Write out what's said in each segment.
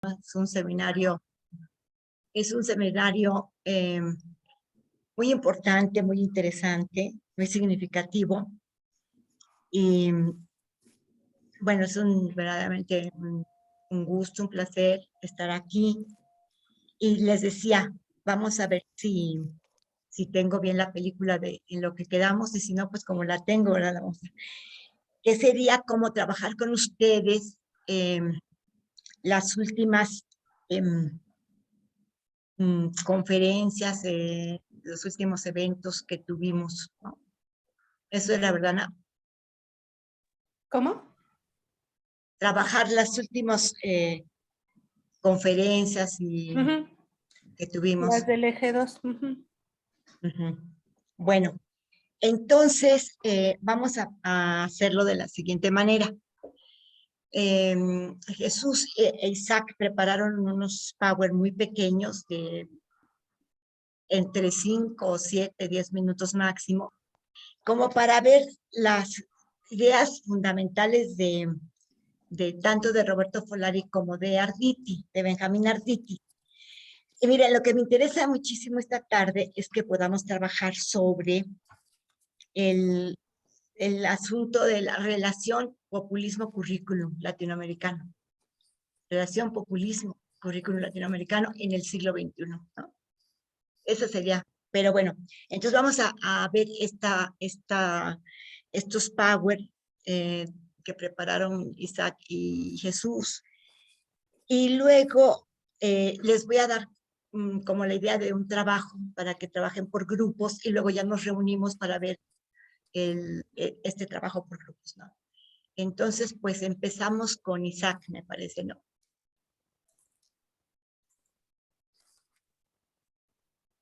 Es un seminario, es un seminario muy importante, muy interesante, muy significativo. Y bueno, es verdaderamente un gusto, un placer estar aquí. Y les decía, vamos a ver si tengo bien la película en lo que quedamos, y si no, pues como la tengo, ¿verdad? Que sería como trabajar con ustedes las últimas em, conferencias, los últimos eventos que tuvimos, ¿no? Eso es la verdad, ¿no? ¿Cómo? Trabajar las últimas conferencias que tuvimos. Las del eje 2. Ujú. Bueno, entonces vamos a hacerlo de la siguiente manera. Jesús e Isaac prepararon unos power muy pequeños de entre 5, 7, 10 minutos máximo, como para ver las ideas fundamentales de tanto de Roberto Folari como de Arditi, de Benjamín Arditi. Y miren, lo que me interesa muchísimo esta tarde es que podamos trabajar sobre el, el asunto de la relación populismo-currículum latinoamericano. Relación populismo-currículum latinoamericano en el siglo XXI, ¿no? Eso sería, pero bueno, entonces vamos a ver estos power eh, que prepararon Isaac y Jesús. Y luego les voy a dar como la idea de un trabajo para que trabajen por grupos, y luego ya nos reunimos para ver este trabajo por grupos, ¿no? Entonces, pues empezamos con Isaac, me parece, ¿no?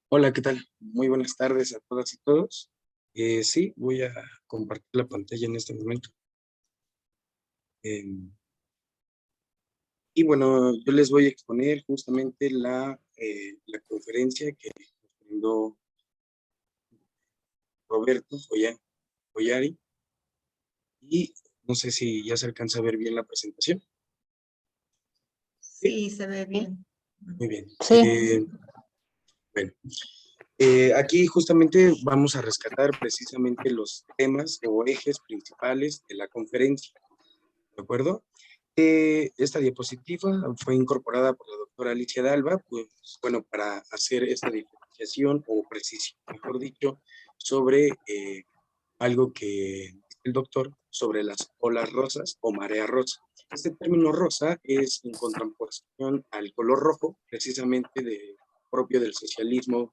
Hola, ¿qué tal? Muy buenas tardes a todas y todos. Sí, voy a compartir la pantalla en este momento. Y bueno, yo les voy a exponer justamente la conferencia que nos brindó Roberto Follari. Y no sé si ya se alcanza a ver bien la presentación. Sí, se ve bien. Muy bien. Sí. Bueno, aquí justamente vamos a rescatar precisamente los temas o ejes principales de la conferencia. ¿De acuerdo? Esta diapositiva fue incorporada por la doctora Alicia Dalva, pues bueno, para hacer esta diferenciación o precisión, mejor dicho, sobre algo que dice el doctor sobre las olas rosas o marea rosa. Este término rosa es en contraposición al color rojo, precisamente propio del socialismo,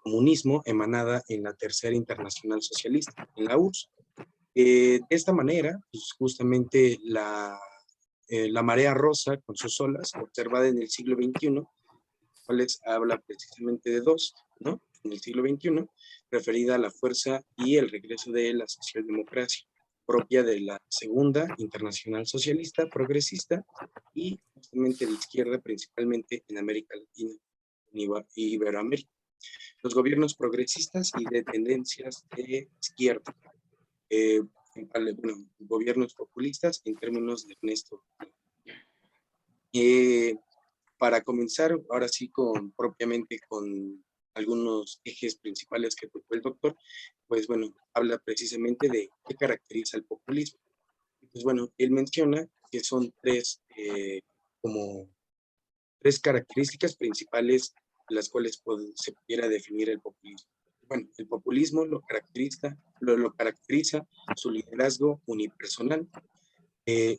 comunismo, emanada en la Tercera Internacional Socialista, en la URSS. De esta manera, pues justamente la marea rosa con sus olas, observada en el siglo XXI, cuales habla precisamente de dos, ¿no? En el siglo XXI, referida a la fuerza y el regreso de la socialdemocracia, propia de la Segunda Internacional Socialista Progresista y justamente de izquierda, principalmente en América Latina y Iberoamérica. Los gobiernos progresistas y de tendencias de izquierda. Bueno, gobiernos populistas en términos de Ernesto. Para comenzar, ahora sí, propiamente con algunos ejes principales que tocó el doctor, pues bueno, habla precisamente de qué caracteriza el populismo. Pues bueno, él menciona que son tres características principales las cuales se pudiera definir el populismo. Bueno, el populismo lo caracteriza su liderazgo unipersonal.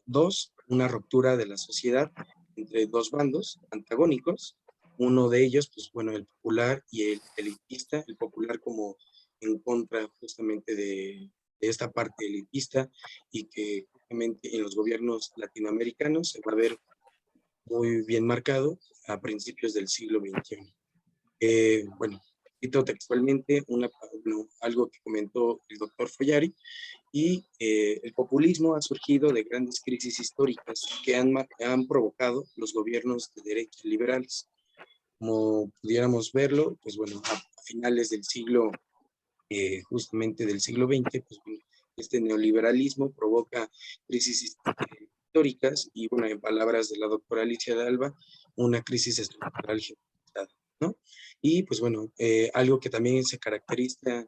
Dos, una ruptura de la sociedad entre dos bandos antagónicos. Uno de ellos, pues bueno, el popular y el elitista, el popular como en contra justamente de esta parte elitista, y que justamente en los gobiernos latinoamericanos se va a ver muy bien marcado a principios del siglo XXI. Bueno, cito textualmente algo que comentó el doctor Follari, y el populismo ha surgido de grandes crisis históricas que han provocado los gobiernos de derecha liberales. Como pudiéramos verlo, pues bueno, a finales del siglo, justamente del siglo XX, pues bueno, este neoliberalismo provoca crisis históricas y, bueno, en palabras de la doctora Alicia de Alba, una crisis estructural generalizada, ¿no? Y pues bueno, algo que también se caracteriza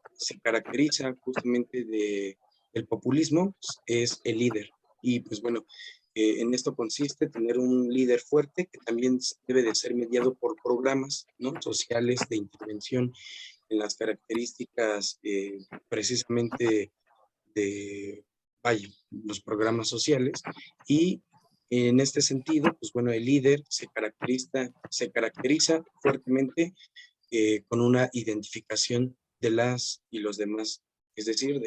justamente del populismo pues, es el líder. Y pues bueno, en esto consiste tener un líder fuerte que también debe de ser mediado por programas, ¿no?, sociales de intervención en las características precisamente de, vaya, los programas sociales. Y en este sentido, pues bueno, el líder se caracteriza fuertemente con una identificación de las y los demás, es decir,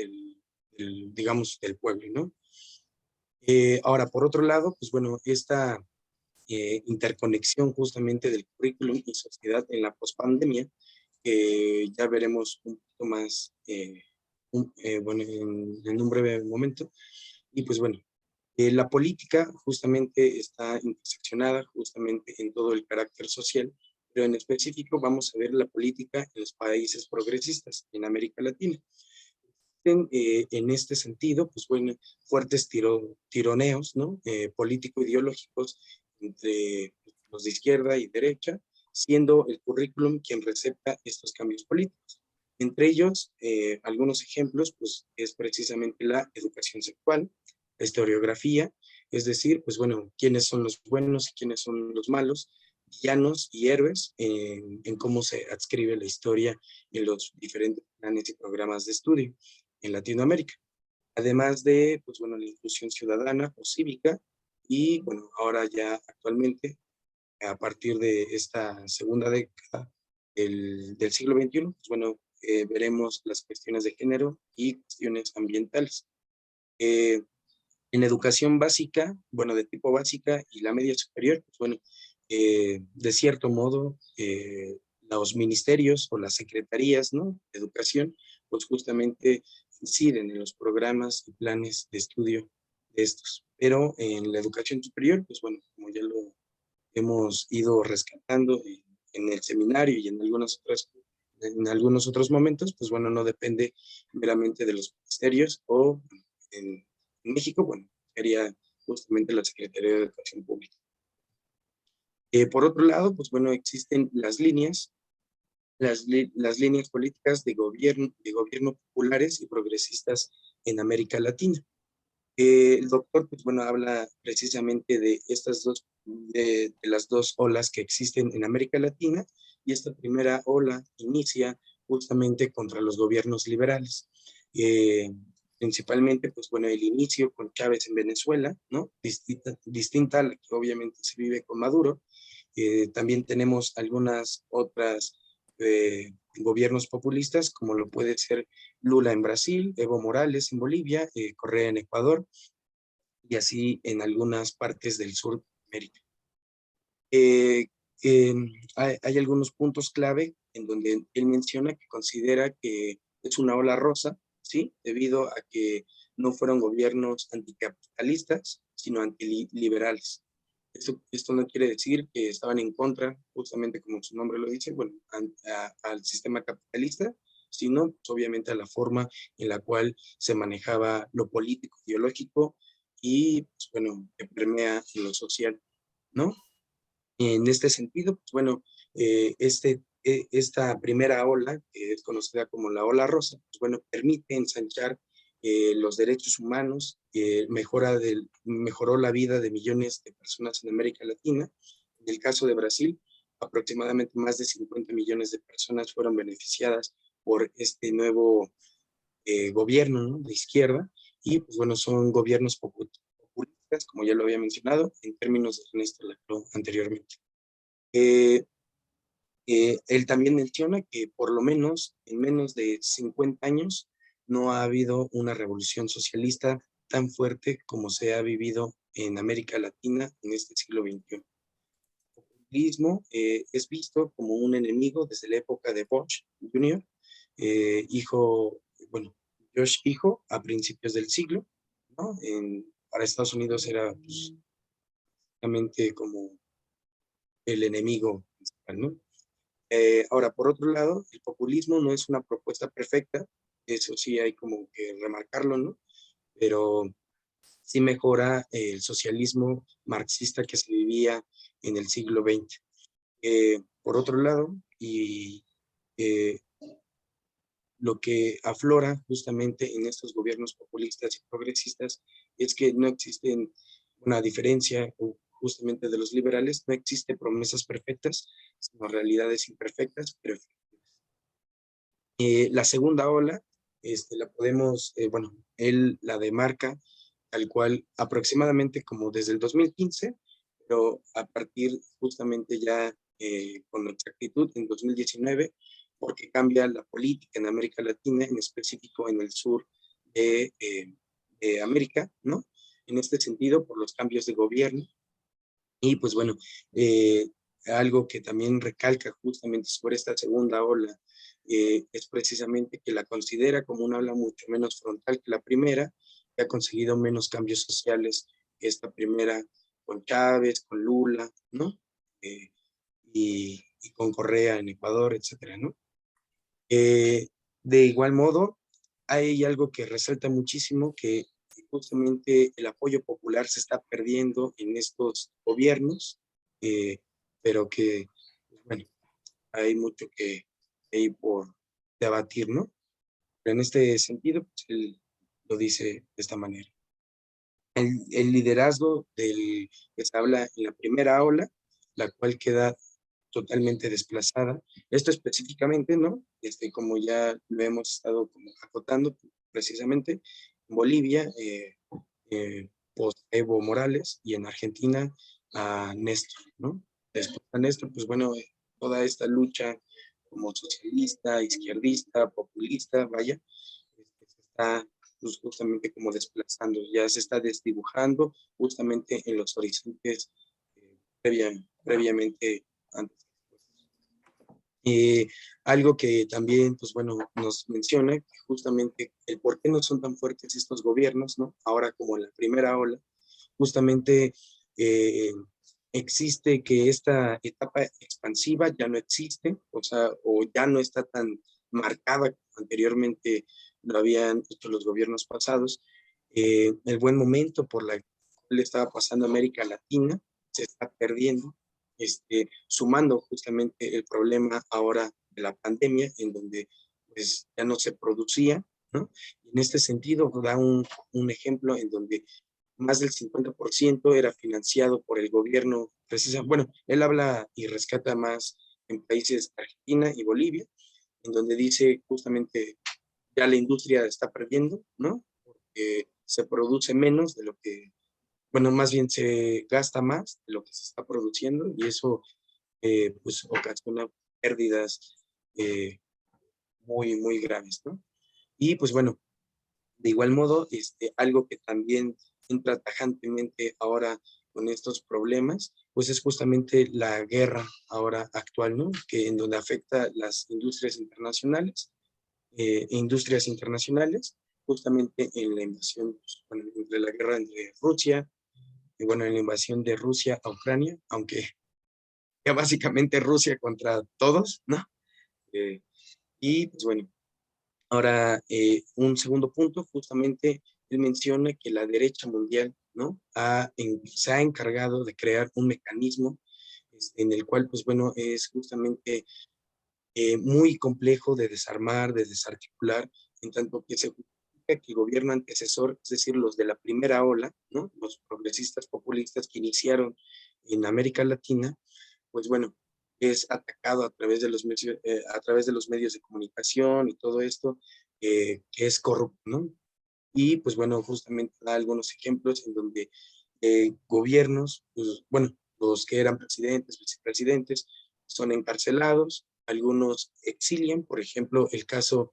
digamos, del pueblo, ¿no? Ahora, por otro lado, pues bueno, esta interconexión justamente del currículum y sociedad en la pospandemia, ya veremos un poquito más, bueno, en un breve momento. Y pues bueno, la política justamente está interseccionada justamente en todo el carácter social, pero en específico vamos a ver la política en los países progresistas en América Latina. En este sentido, pues bueno, fuertes tironeos, ¿no?, político-ideológicos entre los de izquierda y derecha, siendo el currículum quien receta estos cambios políticos. Entre ellos, algunos ejemplos, pues es precisamente la educación sexual, la historiografía, es decir, pues bueno, quiénes son los buenos y quiénes son los malos, villanos y héroes en cómo se adscribe la historia en los diferentes planes y programas de estudio en Latinoamérica. Además de, pues bueno, la inclusión ciudadana o cívica y, bueno, ahora ya actualmente, a partir de esta segunda década del siglo XXI, pues bueno, veremos las cuestiones de género y cuestiones ambientales. En educación básica, bueno, de tipo básica y la media superior, pues bueno, de cierto modo, los ministerios o las secretarías, ¿no?, de educación, pues justamente inciden en los programas y planes de estudio de estos. Pero en la educación superior, pues bueno, como ya lo hemos ido rescatando en el seminario y en algunos otros momentos, pues bueno, no depende meramente de los ministerios o en México, bueno, sería justamente la Secretaría de Educación Pública. Por otro lado, pues bueno, existen las líneas políticas de gobierno populares y progresistas en América Latina. El doctor, pues bueno, habla precisamente de estas de las dos olas que existen en América Latina, y esta primera ola inicia justamente contra los gobiernos liberales. Principalmente, pues bueno, el inicio con Chávez en Venezuela, ¿no? Distinta a la que obviamente se vive con Maduro. También tenemos algunas otras gobiernos populistas, como lo puede ser Lula en Brasil, Evo Morales en Bolivia, Correa en Ecuador, y así en algunas partes del sur de América. Eh, hay algunos puntos clave en donde él menciona que considera que es una ola rosa, ¿sí?, debido a que no fueron gobiernos anticapitalistas, sino antiliberales. Esto no quiere decir que estaban en contra, justamente como su nombre lo dice, bueno, al sistema capitalista, sino pues, obviamente a la forma en la cual se manejaba lo político, ideológico y, pues, bueno, que permea en lo social, ¿no? En este sentido, pues bueno, esta primera ola, que es conocida como la ola rosa, pues bueno, permite ensanchar los derechos humanos, mejoró la vida de millones de personas en América Latina. En el caso de Brasil, aproximadamente más de 50 millones de personas fueron beneficiadas por este nuevo gobierno, ¿no?, de izquierda, y pues bueno, son gobiernos populistas, como ya lo había mencionado, en términos de Ernesto Laclau anteriormente. Eh, Él también menciona que por lo menos en menos de 50 años no ha habido una revolución socialista tan fuerte como se ha vivido en América Latina en este siglo XXI. El populismo es visto como un enemigo desde la época de Bush Jr., bueno, George hijo, a principios del siglo, ¿no? Para Estados Unidos era pues, realmente como el enemigo principal, ¿no? Ahora, por otro lado, el populismo no es una propuesta perfecta, eso sí hay como que remarcarlo, ¿no? Pero sí mejora el socialismo marxista que se vivía en el siglo XX. Por otro lado, y eh, lo que aflora justamente en estos gobiernos populistas y progresistas es que no existen una diferencia justamente de los liberales, no existe promesas perfectas, sino realidades imperfectas, pero efectivas. La segunda ola, la podemos, bueno, él la demarca tal cual aproximadamente como desde el 2015, pero a partir justamente ya con exactitud en 2019, porque cambia la política en América Latina, en específico en el sur de América, ¿no? En este sentido, por los cambios de gobierno. Y pues bueno, eh, algo que también recalca justamente sobre esta segunda ola es precisamente que la considera como una ola mucho menos frontal que la primera, que ha conseguido menos cambios sociales que esta primera con Chávez, con Lula, ¿no? Eh, y con Correa en Ecuador, etcétera, ¿no? De igual modo, hay algo que resalta muchísimo, que justamente el apoyo popular se está perdiendo en estos gobiernos, eh, pero que, pues, bueno, hay mucho que hay por debatir, ¿no? Pero en este sentido, pues, él lo dice de esta manera. El liderazgo del que se habla en la primera ola, la cual queda totalmente desplazada. Esto específicamente, ¿no? Como ya lo hemos estado como acotando precisamente, en Bolivia, post Evo Morales, y en Argentina a Néstor, ¿no? Después a Néstor, pues bueno, toda esta lucha como socialista, izquierdista, populista, vaya, se está pues, justamente como desplazando, ya se está desdibujando justamente en los horizontes previamente antes. Algo que también, pues bueno, nos menciona que justamente el por qué no son tan fuertes estos gobiernos, ¿no? Ahora como en la primera ola, justamente eh, existe que esta etapa expansiva ya no existe, o sea, o ya no está tan marcada como anteriormente lo habían hecho los gobiernos pasados. El buen momento por la cual estaba pasando América Latina se está perdiendo, sumando justamente el problema ahora de la pandemia, en donde pues, ya no se producía, ¿no? En este sentido, da un ejemplo en donde más del 50% era financiado por el gobierno, bueno, él habla y rescata más en países Argentina y Bolivia, en donde dice justamente ya la industria está perdiendo, ¿no? Porque se produce menos de lo que, bueno, más bien se gasta más de lo que se está produciendo y eso pues ocasiona pérdidas eh, muy, muy graves, ¿no? Y pues bueno, de igual modo, algo que también entra tajantemente ahora con estos problemas, pues es justamente la guerra ahora actual, ¿no? Que en donde afecta las industrias internacionales, justamente en la invasión, pues, bueno, entre la guerra entre Rusia, y bueno, en la invasión de Rusia a Ucrania, aunque ya básicamente Rusia contra todos, ¿no? Eh, y pues bueno, ahora, un segundo punto, justamente, él menciona que la derecha mundial, ¿no? Se ha encargado de crear un mecanismo en el cual, pues bueno, es justamente muy complejo de desarmar, de desarticular, en tanto que se justifica que el gobierno antecesor, es decir, los de la primera ola, ¿no? Los progresistas populistas que iniciaron en América Latina, pues bueno, es atacado a través de los medios de comunicación y todo esto, que es corrupto, ¿no? Y pues bueno, justamente da algunos ejemplos en donde gobiernos, pues, bueno, los que eran presidentes, vicepresidentes, son encarcelados, algunos exilian, por ejemplo, el caso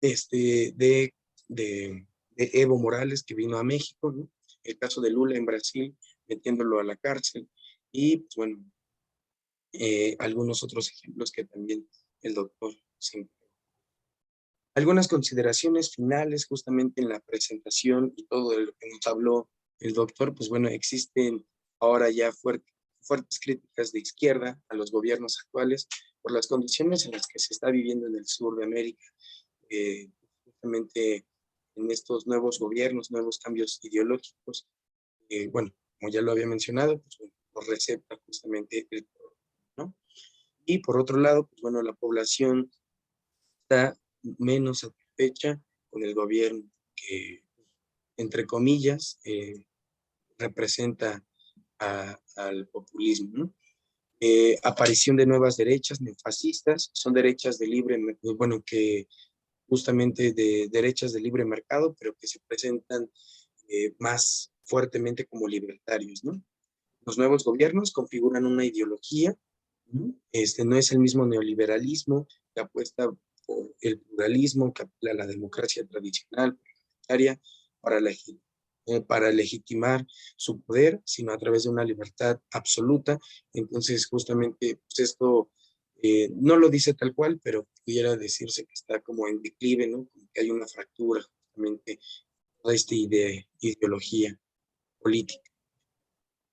este, de, de Evo Morales, que vino a México, ¿no? El caso de Lula en Brasil, metiéndolo a la cárcel, y pues bueno, algunos otros ejemplos que también el doctor se encargó. Algunas consideraciones finales justamente en la presentación y todo de lo que nos habló el doctor, pues bueno, existen ahora ya fuertes críticas de izquierda a los gobiernos actuales por las condiciones en las que se está viviendo en el sur de América. Justamente en estos nuevos gobiernos, nuevos cambios ideológicos. Bueno, como ya lo había mencionado, pues bueno, nos receta justamente el programa, ¿no? Y por otro lado, pues bueno, la población está menos satisfecha con el gobierno que, entre comillas, representa al populismo, ¿no? Aparición de nuevas derechas neofascistas, son derechas de libre, bueno, que justamente de derechas de libre mercado, pero que se presentan más fuertemente como libertarios, ¿no? Los nuevos gobiernos configuran una ideología, ¿no? No es el mismo neoliberalismo que apuesta por el pluralismo, que apela a la democracia tradicional, parlamentaria, para legitimar su poder, sino a través de una libertad absoluta. Entonces, justamente, pues esto no lo dice tal cual, pero pudiera decirse que está como en declive, ¿no? Como que hay una fractura justamente de esta ideología política.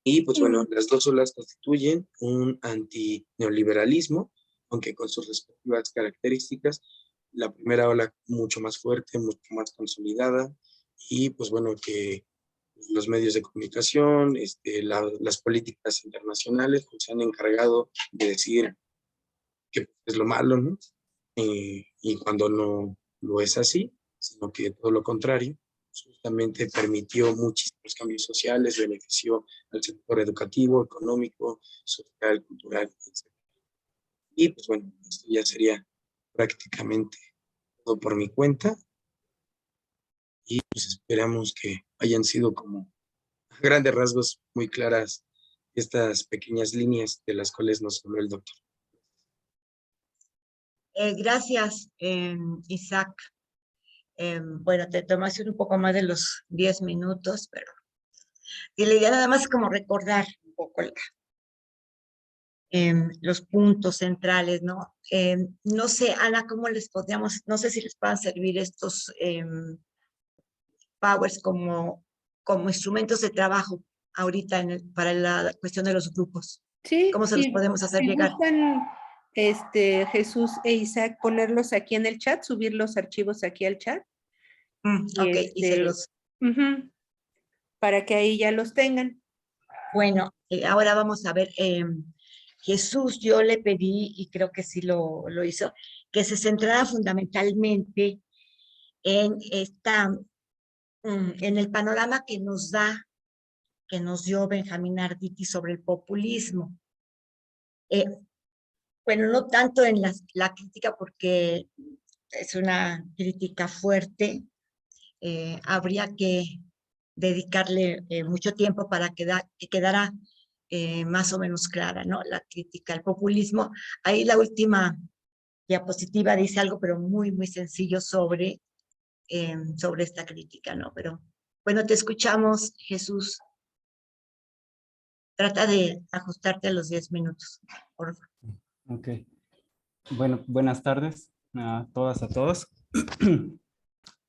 Y pues bueno, las dos olas constituyen un antineoliberalismo, aunque con sus respectivas características. La primera ola mucho más fuerte, mucho más consolidada, y pues bueno, que los medios de comunicación, las políticas internacionales pues, se han encargado de decir que es lo malo, ¿no? Y cuando no lo es así, sino que todo lo contrario, justamente permitió muchísimos cambios sociales, benefició al sector educativo, económico, social, cultural, etc. Y pues bueno, esto ya sería prácticamente todo por mi cuenta y pues esperamos que hayan sido como a grandes rasgos muy claras estas pequeñas líneas de las cuales nos habló el doctor. Gracias, Isaac. Bueno, te tomaste un poco más de los 10 minutos, pero y la idea nada más es como recordar un poco los puntos centrales, ¿no? No sé, Ana, ¿cómo les podríamos, no sé si les puedan servir estos powers como instrumentos de trabajo ahorita para la cuestión de los grupos? Sí, ¿Cómo se los sí. podemos hacer Si llegar? gustan, Jesús e Isaac, ponerlos aquí en el chat, subir los archivos aquí al chat. Y Ok, y se los... ujú, para que ahí ya los tengan. Bueno, ahora vamos a ver, Jesús, yo le pedí, y creo que sí lo hizo, que se centrara fundamentalmente en en el panorama que nos dio Benjamín Arditi sobre el populismo. Eh, bueno, no tanto en la crítica, porque es una crítica fuerte, habría que dedicarle mucho tiempo para que quedara más o menos clara, ¿no? La crítica al populismo. Ahí la última diapositiva dice algo, pero muy, muy sencillo sobre esta crítica, ¿no? Pero bueno, te escuchamos, Jesús. Trata de ajustarte a los 10 minutos, por favor. Ok. Bueno, buenas tardes a todas, a todos.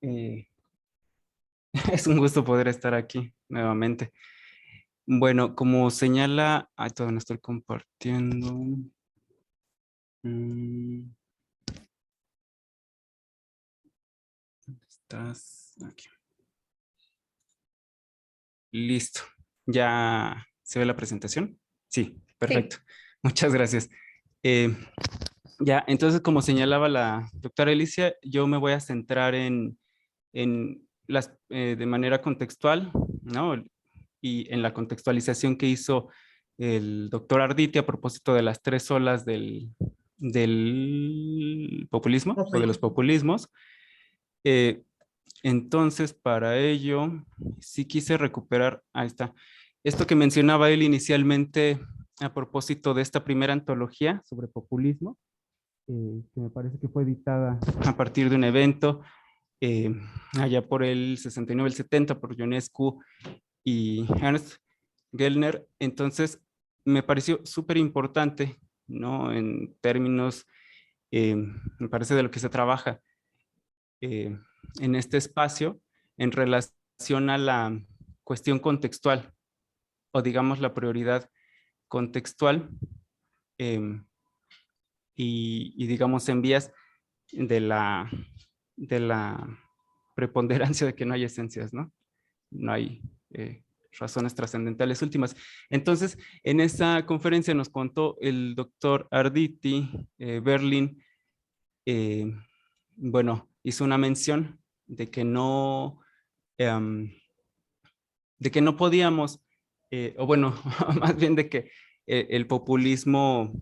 Eh, es un gusto poder estar aquí nuevamente. Bueno, como señala, todavía no estoy compartiendo. ¿Dónde estás? Aquí. Listo. ¿Ya se ve la presentación? Sí, perfecto. Sí. Muchas gracias. Ya, entonces, como señalaba la doctora Alicia, yo me voy a centrar en de manera contextual, ¿no? Y en la contextualización que hizo el doctor Arditi a propósito de las tres olas del populismo o de los populismos. Entonces, para ello, sí quise recuperar, ahí está, esto que mencionaba él inicialmente a propósito de esta primera antología sobre populismo, que me parece que fue editada a partir de un evento eh, allá por el 69, el 70, por Ionescu y Ernst Gellner. Entonces, me pareció súper importante, ¿no? En términos, me parece de lo que se trabaja en este espacio en relación a la cuestión contextual o digamos la prioridad contextual eh, digamos en vías de la preponderancia de que no hay esencias, ¿no? No hay razones trascendentales últimas. Entonces, en esa conferencia nos contó el doctor Arditi, Berlin, bueno, hizo una mención de que no podíamos, o bueno, más bien de que el populismo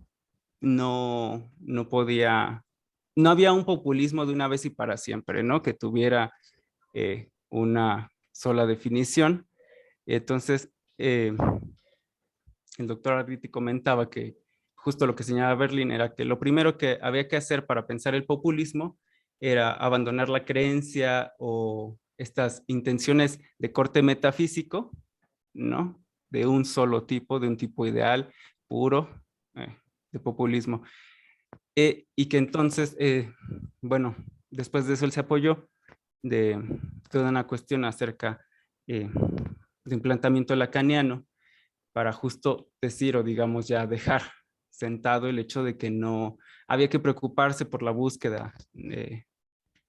no podía, no había un populismo de una vez y para siempre, ¿no? Que tuviera una sola definición. Entonces, el doctor Arditi comentaba que justo lo que señalaba Berlin era que lo primero que había que hacer para pensar el populismo era abandonar la creencia o estas intenciones de corte metafísico, ¿no? De un solo tipo, de un tipo ideal, puro, de populismo. Y que entonces, bueno, después de eso él se apoyó de toda una cuestión acerca de un planteamiento lacaniano para justo decir o digamos ya dejar sentado el hecho de que no había que preocuparse por la búsqueda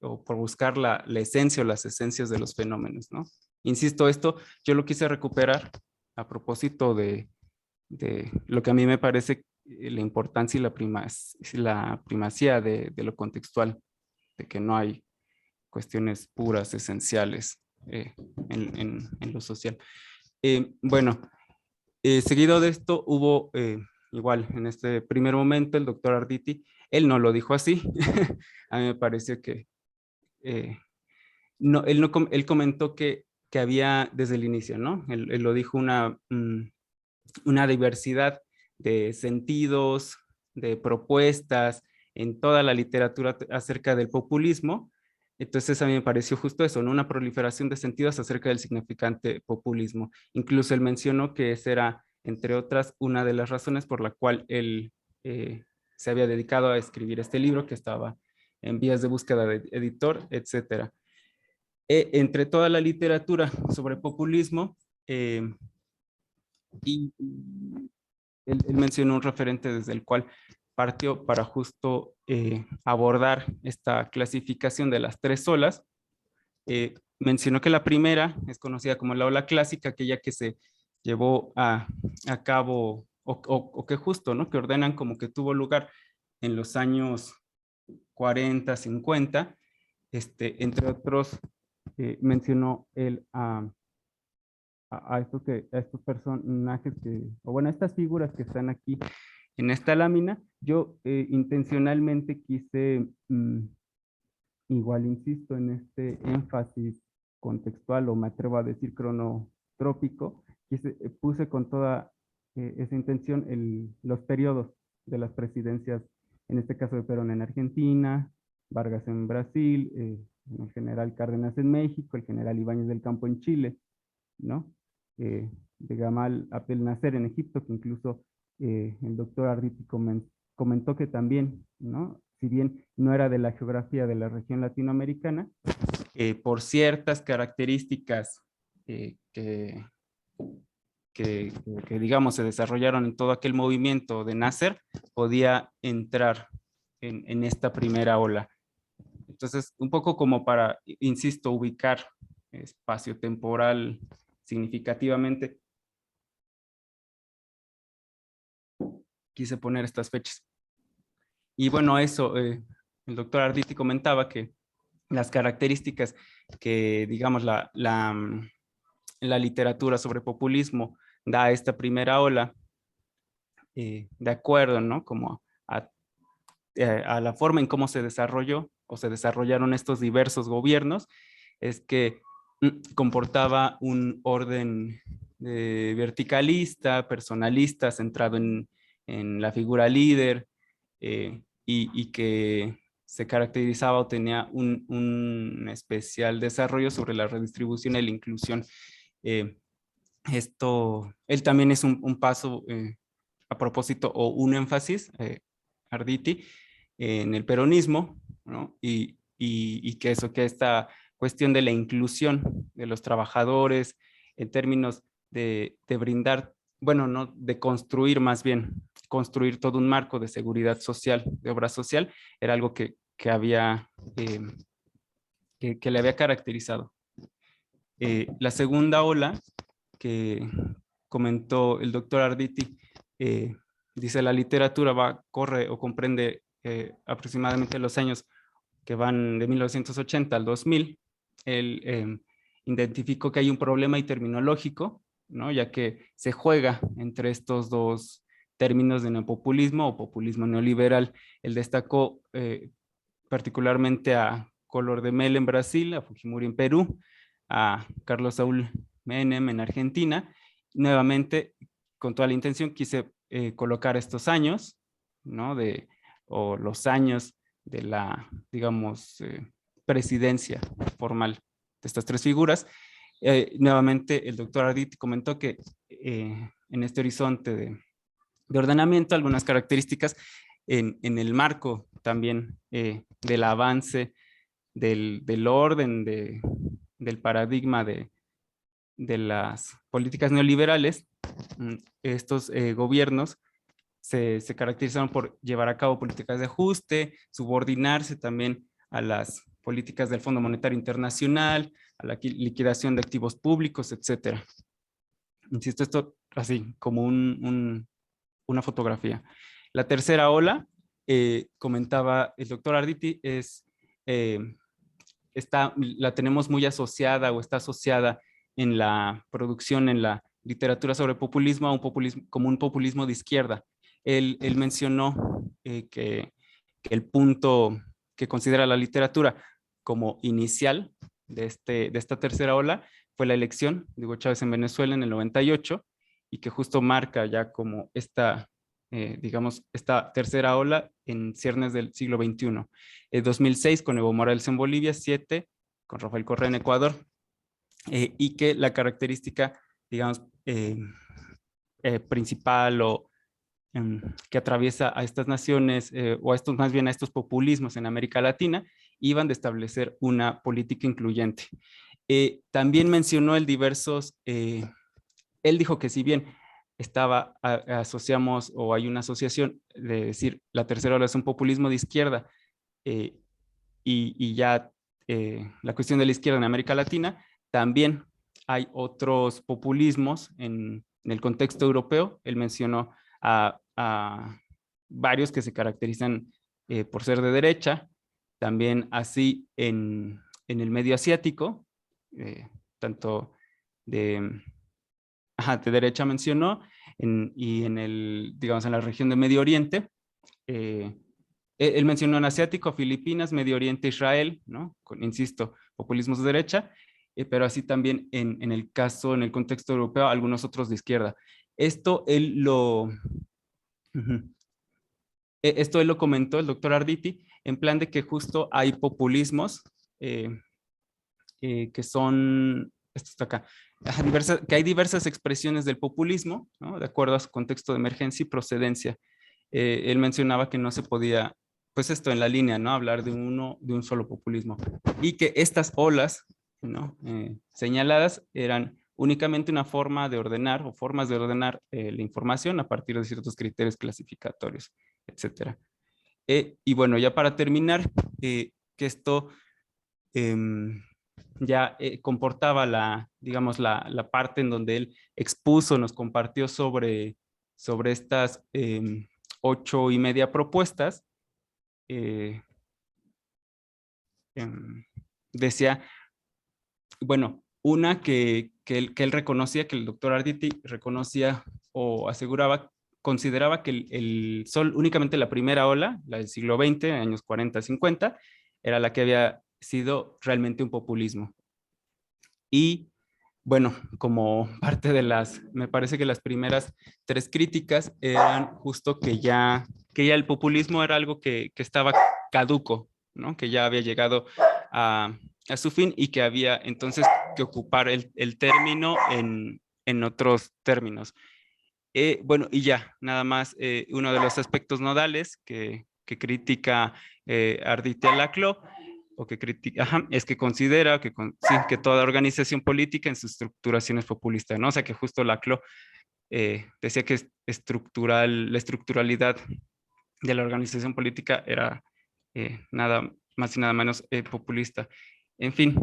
o por buscar la esencia o las esencias de los fenómenos, ¿no? Insisto, esto yo lo quise recuperar a propósito de lo que a mí me parece la importancia y la primacía de lo contextual, de que no hay cuestiones puras, esenciales en lo social. Bueno, seguido de esto hubo, igual en este primer momento, el doctor Arditi, él no lo dijo así, a mí me pareció que, no, él comentó que había desde el inicio, ¿no? Él lo dijo una diversidad de sentidos, de propuestas en toda la literatura acerca del populismo. Entonces a mí me pareció justo eso, ¿no? Una proliferación de sentidos acerca del significante populismo. Incluso él mencionó que esa era, entre otras, una de las razones por la cual él se había dedicado a escribir este libro, que estaba en vías de búsqueda de editor, etcétera. Entre toda la literatura sobre populismo, y él mencionó un referente desde el cual partió para justo abordar esta clasificación de las tres olas. Mencionó que la primera es conocida como la ola clásica, aquella que se llevó a cabo, o que justo, ¿no? Que ordenan como que tuvo lugar en los años 40, 50, entre otros, mencionó él a estos personajes o bueno, estas figuras que están aquí en esta lámina. Yo intencionalmente quise, igual insisto en este énfasis contextual, o me atrevo a decir cronotrópico, puse con toda esa intención los periodos de las presidencias, en este caso de Perón en Argentina, Vargas en Brasil, el general Cárdenas en México, el general Ibáñez del Campo en Chile, ¿no? De Gamal Abdel Nasser en Egipto, que incluso el doctor Arditi comentó que también, ¿no? Si bien no era de la geografía de la región latinoamericana, por ciertas características que digamos se desarrollaron en todo aquel movimiento de Nasser, podía entrar en esta primera ola. Entonces, un poco como para, insisto, ubicar espacio temporal significativamente, quise poner estas fechas. Y bueno, eso, el doctor Arditi comentaba que las características que, digamos, la literatura sobre populismo da a esta primera ola, de acuerdo, ¿no? Como a la forma en cómo se desarrolló o se desarrollaron estos diversos gobiernos, es que comportaba un orden verticalista, personalista, centrado en la figura líder, y que se caracterizaba o tenía un especial desarrollo sobre la redistribución y la inclusión. Él también es un paso, a propósito, o un énfasis, Arditi, en el peronismo, ¿no? Y que esta cuestión de la inclusión de los trabajadores en términos de brindar, bueno, no, de construir más bien, construir todo un marco de seguridad social, de obra social, era algo que había que le había caracterizado. La segunda ola que comentó el doctor Arditi, dice la literatura corre o comprende aproximadamente los años que van de 1980 al 2000. Él identificó que hay un problema ahí terminológico, ¿no? Ya que se juega entre estos dos términos de neopopulismo o populismo neoliberal. Él destacó particularmente a Collor de Mello en Brasil, a Fujimori en Perú, a Carlos Saúl Menem en Argentina. Nuevamente, con toda la intención, quise colocar estos años, ¿no? O los años de la, digamos, presidencia formal de estas tres figuras. Nuevamente, el doctor Arditi comentó que en este horizonte de ordenamiento, algunas características en el marco también del avance del orden, del paradigma de las políticas neoliberales. Estos gobiernos se caracterizaron por llevar a cabo políticas de ajuste, subordinarse también a las políticas del Fondo Monetario Internacional, a la liquidación de activos públicos, etcétera. Insisto, esto así como una fotografía. La tercera ola, comentaba el doctor Arditi, la tenemos muy asociada o está asociada en la producción, en la literatura sobre populismo, a un populismo como un populismo de izquierda. Él mencionó que el punto que considera la literatura como inicial de esta tercera ola fue la elección de Hugo Chávez en Venezuela en el 98, y que justo marca ya como digamos, esta tercera ola en ciernes del siglo XXI. 2006 con Evo Morales en Bolivia, 2007 con Rafael Correa en Ecuador, y que la característica, digamos, principal o que atraviesa a estas naciones, o a estos, más bien a estos populismos en América Latina, iban de establecer una política incluyente. También mencionó él dijo que si bien asociamos o hay una asociación de decir la tercera ola es un populismo de izquierda, y ya la cuestión de la izquierda en América Latina, también hay otros populismos en el contexto europeo. Él mencionó a varios que se caracterizan por ser de derecha, también así en el medio asiático, tanto de derecha mencionó, y digamos, en la región de Medio Oriente. Él mencionó en asiático, Filipinas, Medio Oriente, Israel, ¿no? Insisto, populismos de derecha, pero así también en el contexto europeo, algunos otros de izquierda. Esto él lo comentó el doctor Arditi, en plan de que justo hay populismos que son, esto está acá, que hay diversas expresiones del populismo, ¿no? De acuerdo a su contexto de emergencia y procedencia. Él mencionaba que no se podía, pues esto en la línea, ¿no? Hablar de un solo populismo, y que estas olas, ¿no? Señaladas eran únicamente una forma de ordenar o formas de ordenar la información a partir de ciertos criterios clasificatorios, etcétera. Y bueno, ya para terminar, que esto ya comportaba digamos, la parte en donde él expuso, nos compartió sobre estas 8.5 propuestas. Decía, bueno, una que él reconocía, que el doctor Arditi reconocía o consideraba que únicamente la primera ola, la del siglo XX, años 40, 50, era la que había sido realmente un populismo. Y bueno, como parte de me parece que las primeras 3 críticas eran justo que ya el populismo era algo que estaba caduco, ¿no? Que ya había llegado a su fin, y que había entonces que ocupar el término en otros términos. Bueno, y ya, nada más, uno de los aspectos nodales que critica Arditi a Laclau, o que critica, es que considera que toda organización política en su estructuración es populista, ¿no? O sea, que justo Laclau decía que la estructuralidad de la organización política era nada más y nada menos populista. En fin,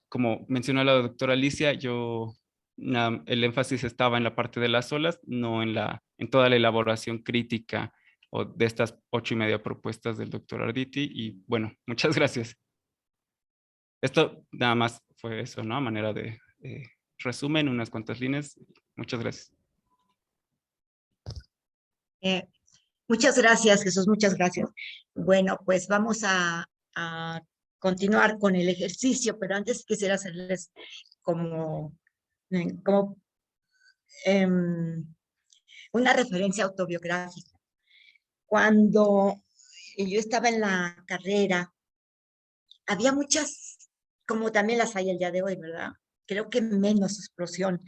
como mencionó la doctora Alicia, el énfasis estaba en la parte de las olas, no en toda la elaboración crítica o de estas 8.5 propuestas del doctor Arditi. Y bueno, muchas gracias. Esto nada más fue eso, ¿no? A manera de resumen, unas cuantas líneas. Muchas gracias. Muchas gracias, Jesús, muchas gracias. Bueno, pues vamos a continuar con el ejercicio, pero antes quisiera hacerles como una referencia autobiográfica. Cuando yo estaba en la carrera, había muchas, como también las hay el día de hoy, ¿verdad? Creo que menos explosión,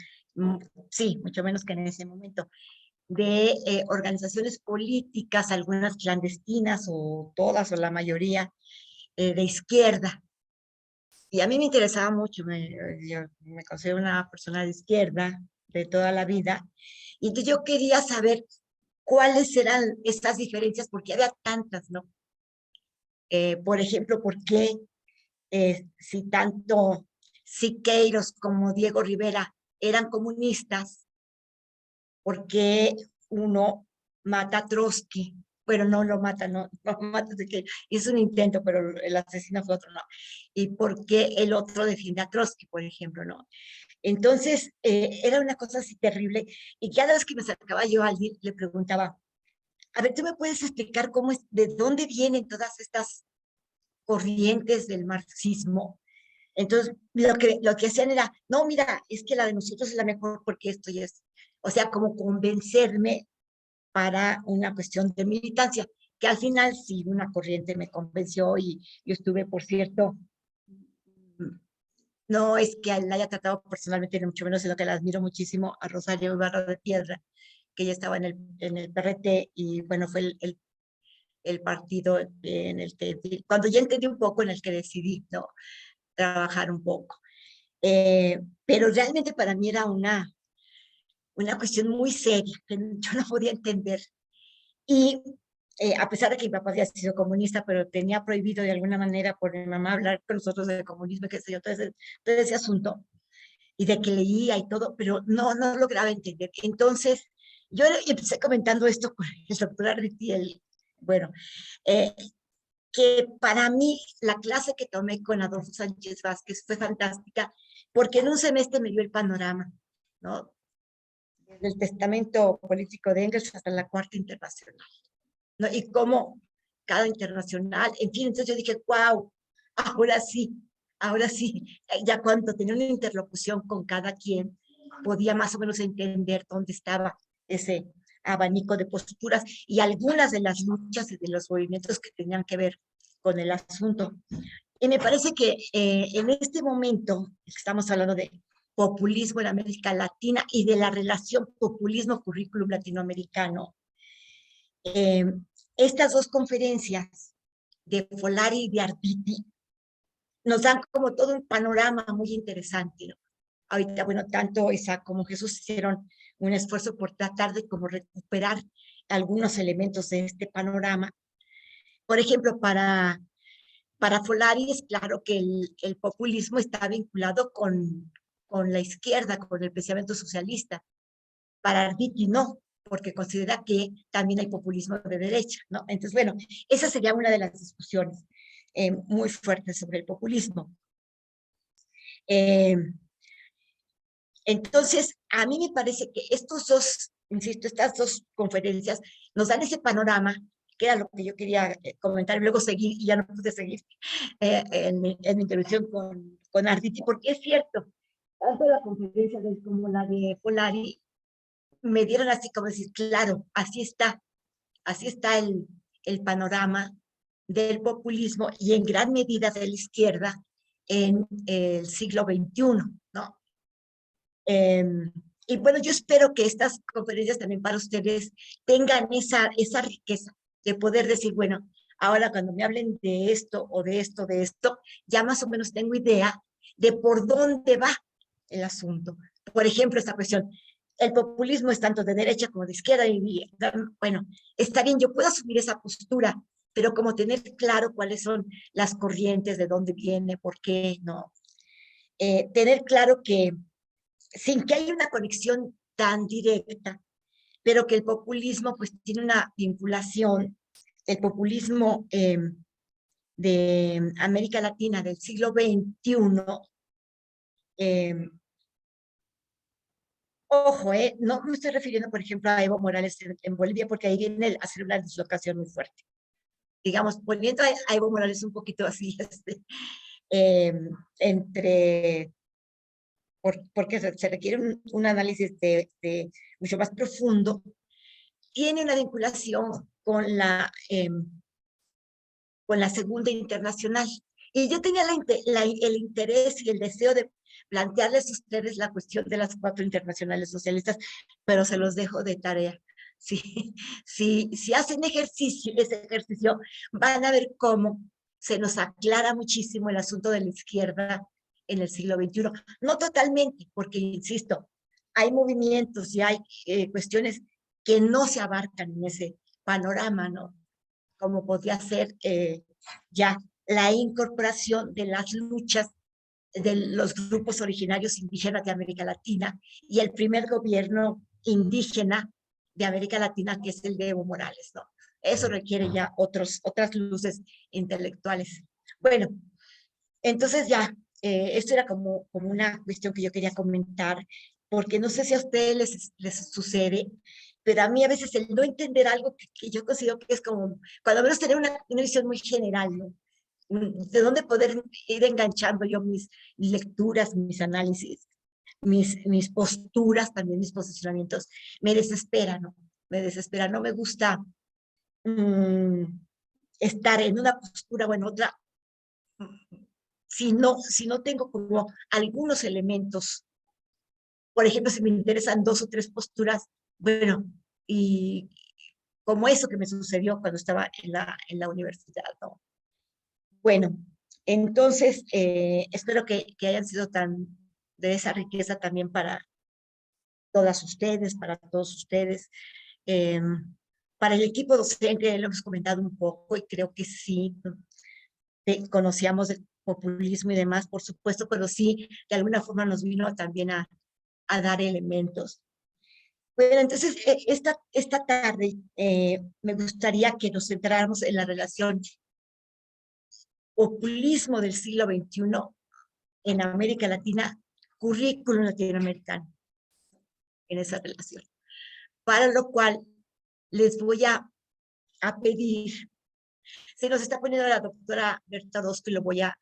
sí, mucho menos que en ese momento, de organizaciones políticas, algunas clandestinas o todas o la mayoría de izquierda. Y a mí me interesaba mucho, yo me considero una persona de izquierda de toda la vida, y entonces yo quería saber cuáles eran estas diferencias, porque había tantas, ¿no? Por ejemplo, ¿por qué si tanto Siqueiros como Diego Rivera eran comunistas? ¿Por qué uno mata a Trotsky? Pero no lo mata, no mata, que hizo un intento, pero el asesino fue otro, no. ¿Y por qué el otro defiende a Trotsky, por ejemplo, no? Entonces, era una cosa así terrible, y cada vez que me acercaba yo a alguien, le preguntaba, a ver, ¿tú me puedes explicar cómo es, de dónde vienen todas estas corrientes del marxismo? Entonces, lo que hacían era, no, mira, es que la de nosotros es la mejor porque esto y esto. O sea, como convencerme para una cuestión de militancia, que al final sí, una corriente me convenció y yo estuve, por cierto, no es que la haya tratado personalmente, ni mucho menos, sino que la admiro muchísimo a Rosario Ibarra de Piedra, que ella estaba en el PRT y bueno, fue el partido en el que, cuando ya entendí un poco, en el que decidí, ¿no?, trabajar un poco. Pero realmente para mí era una cuestión muy seria, que yo no podía entender. Y a pesar de que mi papá había sido comunista, pero tenía prohibido de alguna manera por mi mamá hablar con nosotros de comunismo, qué sé yo, todo ese asunto, y de que leía y todo, pero no lograba entender. Entonces, yo empecé comentando esto con el doctor Arritiel, bueno, que para mí la clase que tomé con Adolfo Sánchez Vázquez fue fantástica, porque en un semestre me dio el panorama, ¿no?, desde el testamento político de Engels hasta la Cuarta Internacional, ¿no? Y cómo cada internacional, en fin, entonces yo dije, wow, ahora sí, ya cuando tenía una interlocución con cada quien, podía más o menos entender dónde estaba ese abanico de posturas y algunas de las luchas y de los movimientos que tenían que ver con el asunto. Y me parece que en este momento, estamos hablando de populismo en América Latina y de la relación populismo-currículum latinoamericano, estas dos conferencias de Folari y de Arditi nos dan como todo un panorama muy interesante, ¿no? Ahorita, bueno, tanto Isaac como Jesús hicieron un esfuerzo por tratar de como recuperar algunos elementos de este panorama. Por ejemplo, para Folari es claro que el populismo está vinculado con la izquierda, con el pensamiento socialista. Para Arditi no, porque considera que también hay populismo de derecha, ¿no? Entonces, bueno, esa sería una de las discusiones muy fuertes sobre el populismo. Entonces, a mí me parece que estos dos, insisto, estas dos conferencias nos dan ese panorama, que era lo que yo quería comentar, y luego seguir, y ya no pude seguir en mi intervención con Arditi, porque es cierto, tanto la conferencia de él como la de Folari me dieron así como decir, claro, así está el panorama del populismo y en gran medida de la izquierda en el siglo XXI, ¿no? Y bueno, yo espero que estas conferencias también para ustedes tengan esa riqueza de poder decir, bueno, ahora cuando me hablen de esto o de esto, ya más o menos tengo idea de por dónde va el asunto. Por ejemplo, esta cuestión, el populismo es tanto de derecha como de izquierda, y bueno, está bien, yo puedo asumir esa postura, pero como tener claro cuáles son las corrientes, de dónde viene, por qué, ¿no? Tener claro que sin que haya una conexión tan directa, pero que el populismo pues tiene una vinculación, el populismo de América Latina del siglo XXI, ojo, no me estoy refiriendo, por ejemplo, a Evo Morales en Bolivia, porque ahí viene a hacer una dislocación muy fuerte. Digamos, poniendo a Evo Morales un poquito así, entre, porque se requiere un análisis mucho más profundo, tiene una vinculación con la Segunda Internacional. Y yo tenía el interés y el deseo de plantearles a ustedes la cuestión de las 4 internacionales socialistas, pero se los dejo de tarea. Si hacen ese ejercicio, van a ver cómo se nos aclara muchísimo el asunto de la izquierda en el siglo XXI. No totalmente, porque, insisto, hay movimientos y hay cuestiones que no se abarcan en ese panorama, ¿no? Como podría ser ya la incorporación de las luchas de los grupos originarios indígenas de América Latina y el primer gobierno indígena de América Latina, que es el de Evo Morales, ¿no? Eso requiere ya otras luces intelectuales. Bueno, entonces ya, esto era como una cuestión que yo quería comentar, porque no sé si a ustedes les sucede, pero a mí a veces el no entender algo que yo considero que es como, cuando menos tener una visión muy general, ¿no? De dónde poder ir enganchando yo mis lecturas, mis análisis, mis posturas, también mis posicionamientos, me desespera, ¿no? Me desespera, no me gusta estar en una postura o en otra si no tengo como algunos elementos. Por ejemplo, si me interesan 2 o 3 posturas, bueno, y como eso que me sucedió cuando estaba en la universidad, ¿no? Bueno, entonces, espero que hayan sido de esa riqueza también para todas ustedes, para todos ustedes. Eh, para el equipo docente lo hemos comentado un poco y creo que sí, conocíamos el populismo y demás, por supuesto, pero sí, de alguna forma nos vino también a dar elementos. Bueno, entonces, esta tarde me gustaría que nos centráramos en la relación populismo del siglo XXI en América Latina, currículum latinoamericano, en esa relación. Para lo cual les voy a pedir, se nos está poniendo la doctora Berta Orozco y lo voy a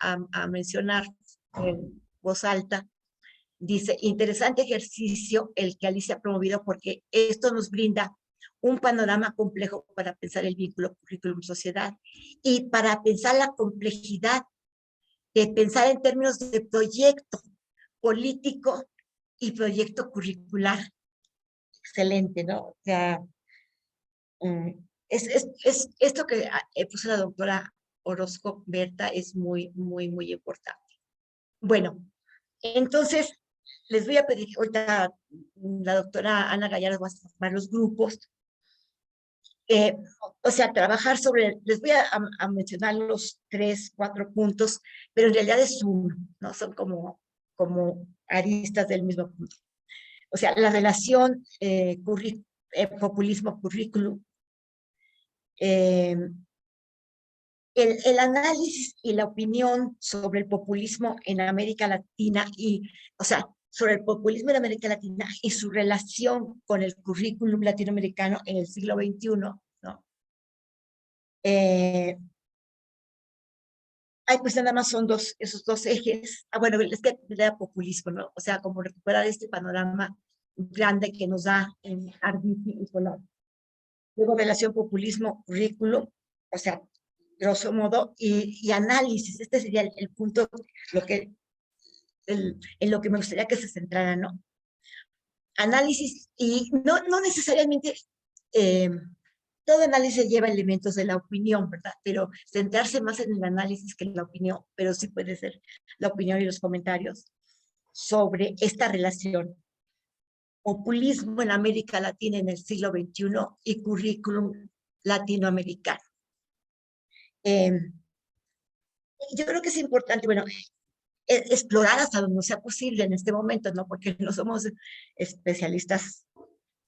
mencionar en voz alta. Dice, interesante ejercicio el que Alicia ha promovido porque esto nos brinda un panorama complejo para pensar el vínculo currículum-sociedad y para pensar la complejidad de pensar en términos de proyecto político y proyecto curricular. Excelente, ¿no? O sea, esto que puso la doctora Orozco Berta es muy, muy, muy importante. Bueno, entonces les voy a pedir, ahorita la doctora Ana Gallardo va a formar los grupos, o sea, trabajar sobre, les voy a mencionar los 3, 4 puntos, pero en realidad es uno, ¿no? Son como aristas del mismo punto. O sea, la relación populismo-currículum, el análisis y la opinión sobre el populismo en América Latina o sea, sobre el populismo en América Latina y su relación con el currículum latinoamericano en el siglo XXI, ¿no? Pues nada más son esos 2 ejes. Bueno, es que era populismo, ¿no? O sea, como recuperar este panorama grande que nos da en Arditi y Colón. Luego, relación populismo-currículum, o sea, grosso modo, y análisis. Este sería el punto, en lo que me gustaría que se centrara, ¿no? Análisis, y no necesariamente todo análisis lleva elementos de la opinión, ¿verdad? Pero centrarse más en el análisis que en la opinión, pero sí puede ser la opinión y los comentarios sobre esta relación. Populismo en América Latina en el siglo XXI y currículum latinoamericano. Yo creo que es importante, bueno, explorar hasta donde sea posible en este momento, ¿no? Porque no somos especialistas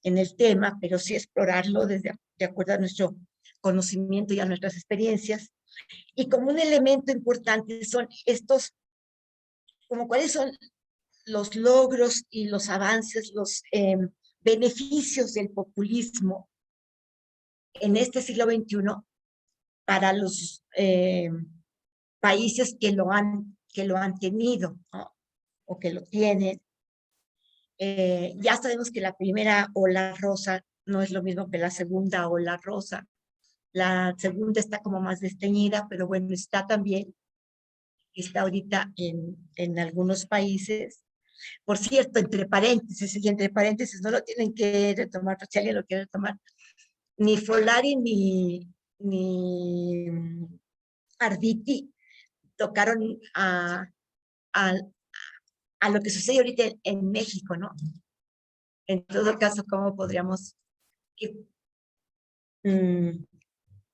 en el tema, pero sí explorarlo de acuerdo a nuestro conocimiento y a nuestras experiencias. Y como un elemento importante son estos, como cuáles son los logros y los avances, los beneficios del populismo en este siglo XXI para los países que lo han tenido, ¿no? O que lo tienen. Ya sabemos que la primera ola rosa no es lo mismo que la segunda ola rosa. La segunda está como más desteñida, pero bueno, está también, está ahorita en algunos países. Por cierto, entre paréntesis, no lo tienen que retomar, si alguien lo quiere retomar, ni Folari ni Arditi tocaron a, a lo que sucede ahorita en México, ¿no? En todo caso, mm,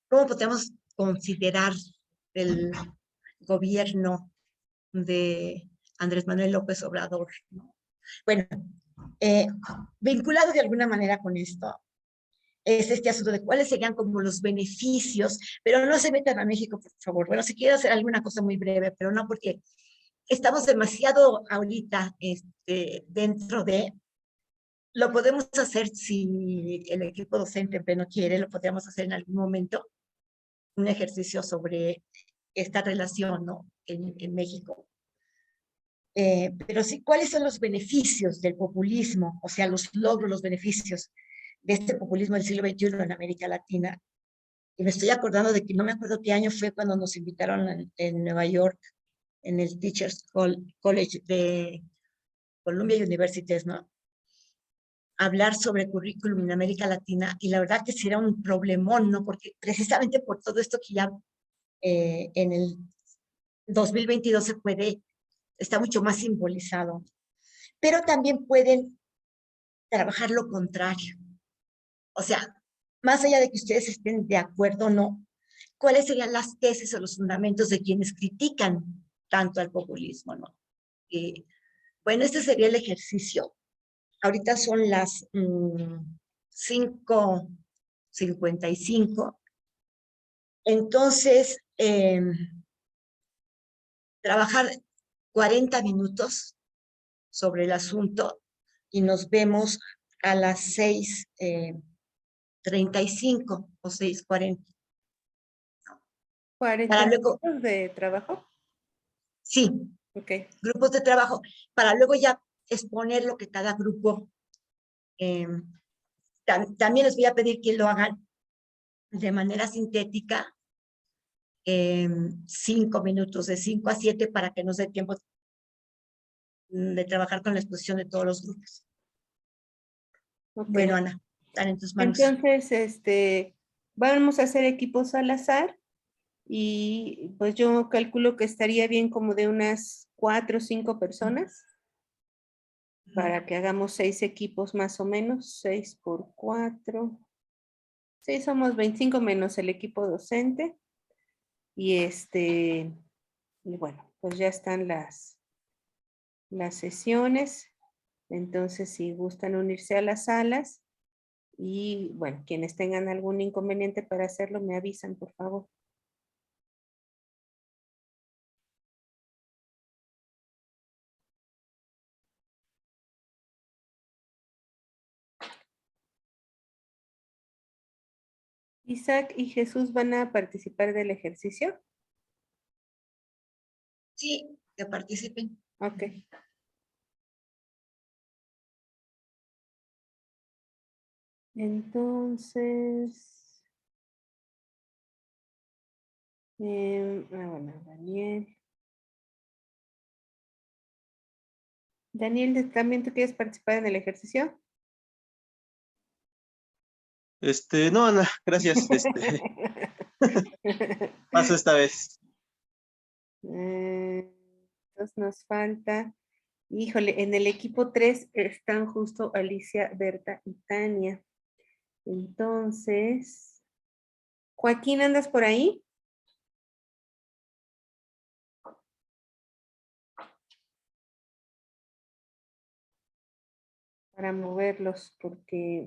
cómo podríamos considerar el gobierno de Andrés Manuel López Obrador, ¿no? Bueno, eh, vinculado de alguna manera con esto, es este asunto de cuáles serían como los beneficios, pero no se metan a México, por favor. Bueno, si quiero hacer alguna cosa muy breve, pero no porque estamos demasiado ahorita dentro de, lo podemos hacer si el equipo docente en pleno quiere, lo podríamos hacer en algún momento, un ejercicio sobre esta relación, ¿no? En México. Pero sí, ¿cuáles son los beneficios del populismo? O sea, los logros, los beneficios de este populismo del siglo XXI en América Latina. Y me estoy acordando de que no me acuerdo qué año fue cuando nos invitaron en Nueva York, en el Teachers College de Columbia University, ¿no? Hablar sobre currículum en América Latina, y la verdad que sí era un problemón, ¿no? Porque precisamente por todo esto que ya en el 2022 se puede, está mucho más simbolizado. Pero también pueden trabajar lo contrario. O sea, más allá de que ustedes estén de acuerdo o no, ¿cuáles serían las tesis o los fundamentos de quienes critican tanto al populismo, ¿no? Bueno, este sería el ejercicio. Ahorita son las 5:55. Entonces, trabajar 40 minutos sobre el asunto y nos vemos a las 6:35 o 6:40. 40 Para luego, minutos de trabajo. sí, Ok. grupos de trabajo, para luego ya exponer lo que cada grupo. También les voy a pedir que lo hagan de manera sintética, 5 minutos, de 5 a 7, para que nos dé tiempo de trabajar con la exposición de todos los grupos. Ok. Bueno, Ana, están en tus manos. Entonces, vamos a hacer equipos al azar y pues yo calculo que estaría bien como de unas 4 o 5 personas para que hagamos 6 equipos más o menos. 6 por 4. Sí, somos 25 menos el equipo docente. Y y bueno, pues ya están las sesiones. Entonces, si gustan unirse a las salas y bueno, quienes tengan algún inconveniente para hacerlo, me avisan, por favor. Isaac y Jesús van a participar del ejercicio. Sí, que participen. Ok. Entonces, bueno, Daniel. Daniel, ¿también tú quieres participar en el ejercicio? No, Ana, gracias. Paso esta vez. Entonces nos falta, híjole, en el equipo 3 están justo Alicia, Berta y Tania. Entonces, Joaquín, ¿andas por ahí? para moverlos, porque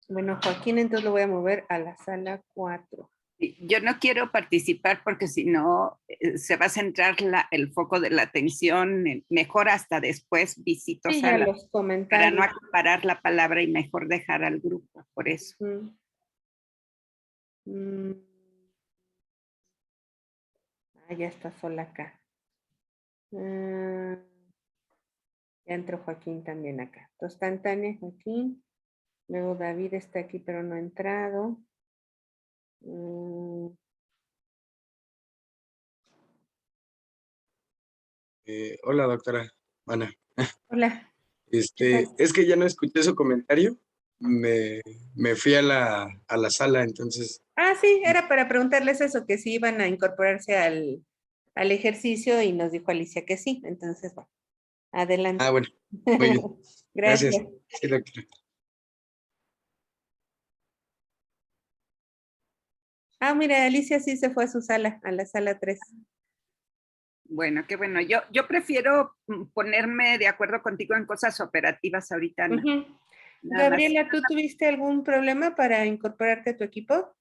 bueno, Joaquín, entonces lo voy a mover a la sala 4. Yo no quiero participar porque si no se va a centrar el foco de la atención. Mejor hasta después visito Sí, ya sala los para comentarios. no acaparar la palabra y mejor dejar al grupo, por eso. Ya está sola acá. Ya entró Joaquín también acá. Entonces están Tania, Joaquín. Luego David está aquí pero no ha entrado. Hola, doctora Ana. Hola. Es que ya no escuché su comentario. Me fui a la sala, entonces. Sí, era para preguntarles eso, que si iban a incorporarse al ejercicio y nos dijo Alicia que sí. Entonces, bueno, adelante. Bueno, muy bien. Gracias. Gracias. Sí, doctora. Mira, Alicia sí se fue a su sala, a la sala 3. Bueno, qué bueno. Yo prefiero ponerme de acuerdo contigo en cosas operativas ahorita, Ana. Gabriela, ¿tú tuviste algún problema para incorporarte a tu equipo?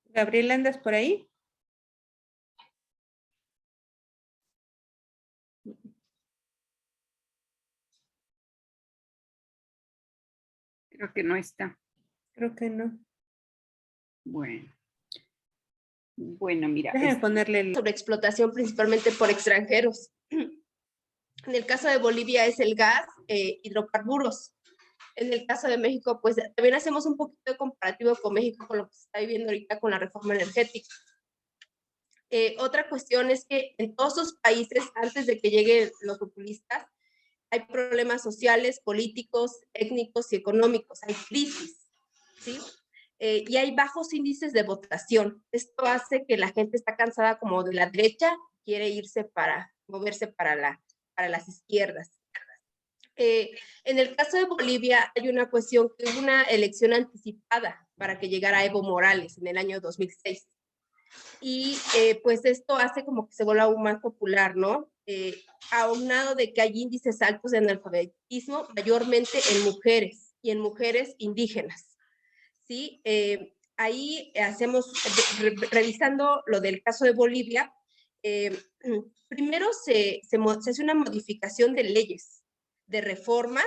Gabriela, ¿andas por ahí? Creo que no está. Creo que no. Bueno, mira. Déjame ponerle sobre explotación principalmente por extranjeros. En el caso de Bolivia es el gas, hidrocarburos. En el caso de México, pues también hacemos un poquito de comparativo con México, con lo que se está viviendo ahorita con la reforma energética. Otra cuestión es que en todos esos países, antes de que lleguen los populistas, hay problemas sociales, políticos, étnicos y económicos, hay crisis, ¿sí? Y hay bajos índices de votación. Esto hace que la gente está cansada como de la derecha, quiere moverse para las izquierdas. En el caso de Bolivia hay una cuestión que hubo una elección anticipada para que llegara Evo Morales en el año 2006. Y pues esto hace como que se vuelva aún más popular, ¿no? Aunado de que hay índices altos de analfabetismo, mayormente en mujeres y en mujeres indígenas, ¿sí? Ahí hacemos, revisando lo del caso de Bolivia, primero se hace una modificación de leyes, de reformas,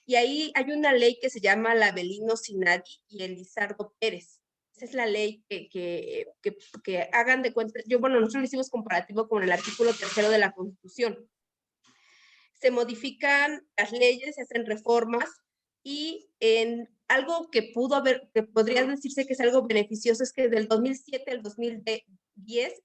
y ahí hay una ley que se llama la Avelino Sinadi y el Lizardo Pérez. Esa es la ley que hagan de cuenta. Nosotros lo hicimos comparativo con el artículo 3 de la Constitución. Se modifican las leyes, se hacen reformas, y en algo que podría decirse que es algo beneficioso es que del 2007 al 2010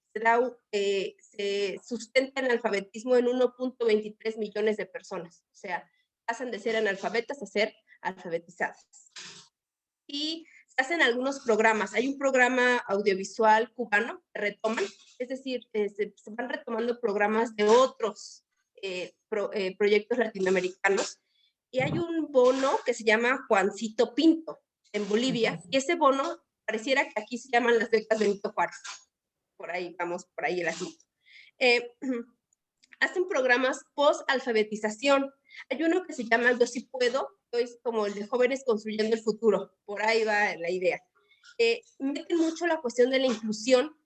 se sustenta el analfabetismo en 1.23 millones de personas. O sea, pasan de ser analfabetas a ser alfabetizadas. Y se hacen algunos programas. Hay un programa audiovisual cubano que retoman, es decir, se van retomando programas de otros proyectos latinoamericanos. Y hay un bono que se llama Juancito Pinto en Bolivia, y ese bono pareciera que aquí se llaman las becas Benito Juárez. Por ahí vamos, por ahí el asunto. Hacen programas post-alfabetización. Hay uno que se llama Yo sí puedo, es como el de Jóvenes Construyendo el Futuro, por ahí va la idea. Meten mucho la cuestión de la inclusión,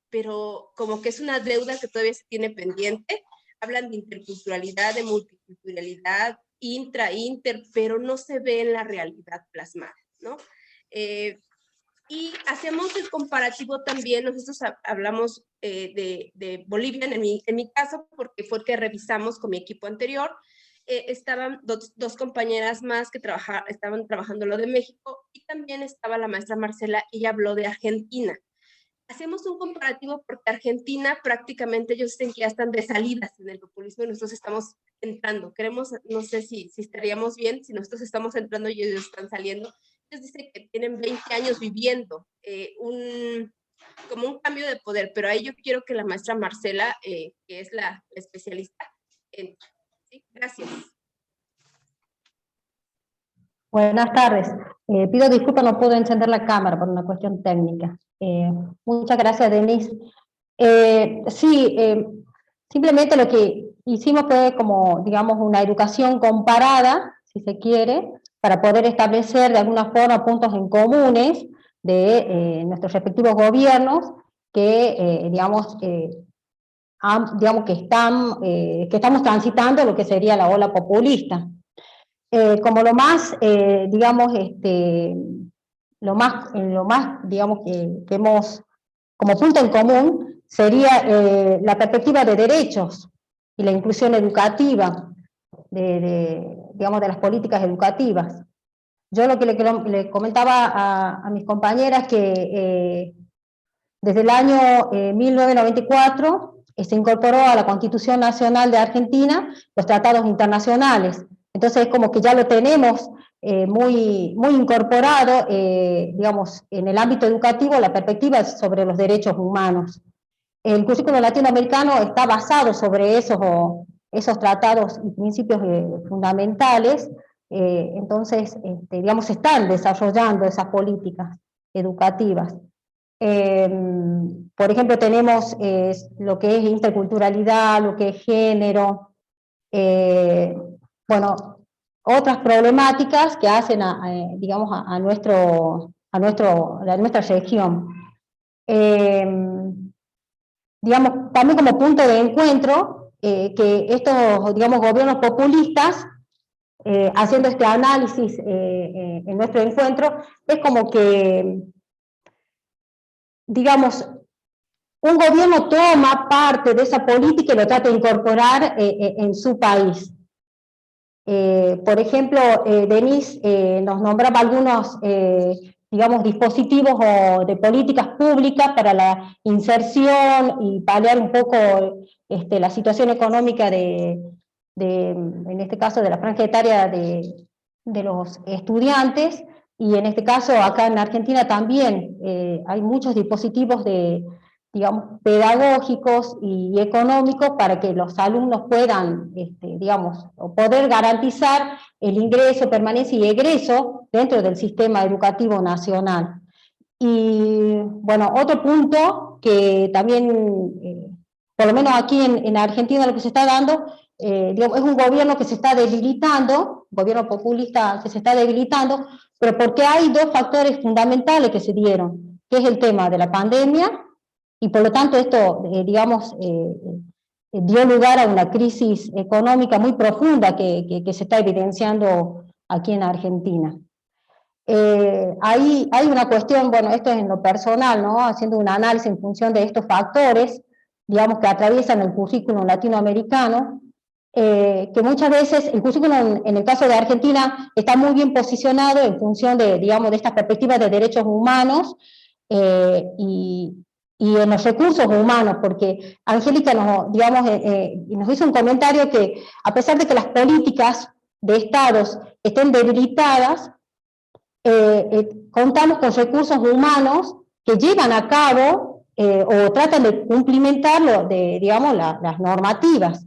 pero como que es una deuda que todavía se tiene pendiente. Hablan de interculturalidad, de multiculturalidad, inter, pero no se ve en la realidad plasmada, ¿no? Y hacemos el comparativo también, nosotros hablamos de Bolivia en mi caso, porque fue el que revisamos con mi equipo anterior. Estaban dos compañeras más que estaban trabajando lo de México, y también estaba la maestra Marcela, ella habló de Argentina. Hacemos un comparativo porque Argentina prácticamente ellos dicen que ya están de salidas en el populismo y nosotros estamos entrando. No sé si estaríamos bien, si nosotros estamos entrando y ellos están saliendo. Ellos dicen que tienen 20 años viviendo como un cambio de poder, pero ahí yo quiero que la maestra Marcela, que es la especialista, entre. ¿Sí? Gracias. Buenas tardes. Pido disculpas, no puedo encender la cámara por una cuestión técnica. Muchas gracias, Denise. Sí, simplemente lo que hicimos fue como, digamos, una educación comparada, si se quiere, para poder establecer de alguna forma puntos en comunes de nuestros respectivos gobiernos que, digamos, digamos que estamos transitando lo que sería la ola populista. Como lo más, digamos, lo más, digamos, que hemos como punto en común sería la perspectiva de derechos y la inclusión educativa, digamos, de las políticas educativas. Yo lo que le comentaba a mis compañeras que desde el año 1994 se incorporó a la Constitución Nacional de Argentina los tratados internacionales. Entonces es como que ya lo tenemos muy incorporado, digamos, en el ámbito educativo, la perspectiva sobre los derechos humanos. El currículo latinoamericano está basado sobre esos tratados y principios fundamentales, entonces, digamos, se están desarrollando esas políticas educativas. Por ejemplo, tenemos lo que es interculturalidad, lo que es género, bueno, otras problemáticas que hacen digamos, a nuestra región. Digamos, también como punto de encuentro, que estos, digamos, gobiernos populistas, haciendo este análisis en nuestro encuentro, es como que, digamos, un gobierno toma parte de esa política y lo trata de incorporar en su país. Por ejemplo, Denise nos nombraba algunos, digamos, dispositivos o de políticas públicas para la inserción y paliar un poco la situación económica en este caso, de la franja etaria de los estudiantes, y en este caso, acá en Argentina también hay muchos dispositivos digamos, pedagógicos y económicos para que los alumnos puedan, digamos, poder garantizar el ingreso, permanencia y egreso dentro del sistema educativo nacional. Y bueno, otro punto que también, por lo menos aquí en Argentina lo que se está dando, digamos, es un gobierno que se está debilitando, gobierno populista que se está debilitando, pero porque hay dos factores fundamentales que se dieron, que es el tema de la pandemia, y por lo tanto esto, digamos, dio lugar a una crisis económica muy profunda que se está evidenciando aquí en Argentina. Hay una cuestión, bueno, esto es en lo personal, ¿no? Haciendo un análisis en función de estos factores, digamos, que atraviesan el currículum latinoamericano, que muchas veces el currículum en el caso de Argentina está muy bien posicionado en función de, digamos, de estas perspectivas de derechos humanos y en los recursos humanos, porque Angélica nos hizo un comentario que a pesar de que las políticas de estados estén debilitadas, contamos con recursos humanos que llevan a cabo o tratan de cumplimentar digamos, las normativas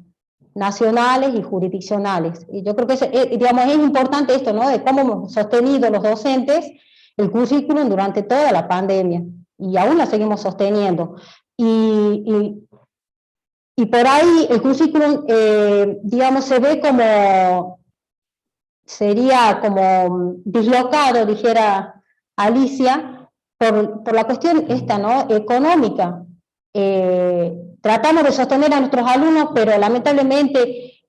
nacionales y jurisdiccionales. Y yo creo que digamos, es importante esto, ¿no? De cómo hemos sostenido los docentes el currículum durante toda la pandemia, y aún la seguimos sosteniendo. Y por ahí el currículum, digamos, se ve como, sería como dislocado, dijera Alicia, por la cuestión esta, ¿no? Económica. Tratamos de sostener a nuestros alumnos, pero lamentablemente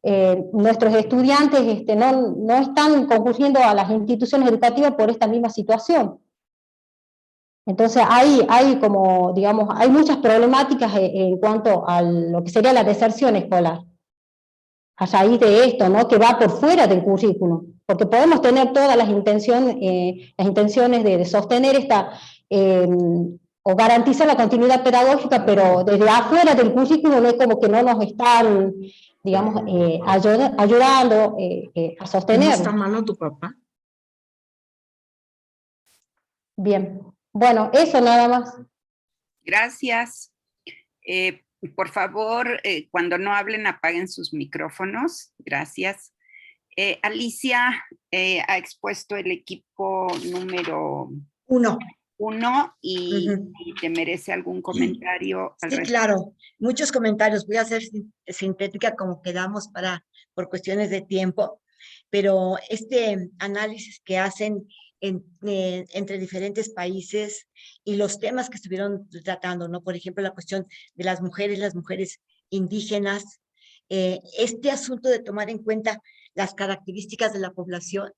nuestros estudiantes no están concurriendo a las instituciones educativas por esta misma situación. Entonces hay como, digamos, hay muchas problemáticas en cuanto a lo que sería la deserción escolar, a raíz de esto, ¿no? Que va por fuera del currículum, porque podemos tener todas las intenciones de sostener o garantizar la continuidad pedagógica, pero desde afuera del currículum es como que no nos están, digamos, ayudando a sostener. ¿No está malo tu papá? Bien, bueno, eso nada más. Gracias. Por favor, cuando no hablen, apaguen sus micrófonos. Gracias. Alicia ha expuesto el equipo número 1. 1 y, Ujú. y te merece algún comentario al Sí, respecto. claro, muchos comentarios. Voy a ser sintética como quedamos por cuestiones de tiempo, pero este análisis que hacen entre diferentes países y los temas que estuvieron tratando, ¿no? Por ejemplo, la cuestión de las mujeres indígenas, este asunto de tomar en cuenta las características de la población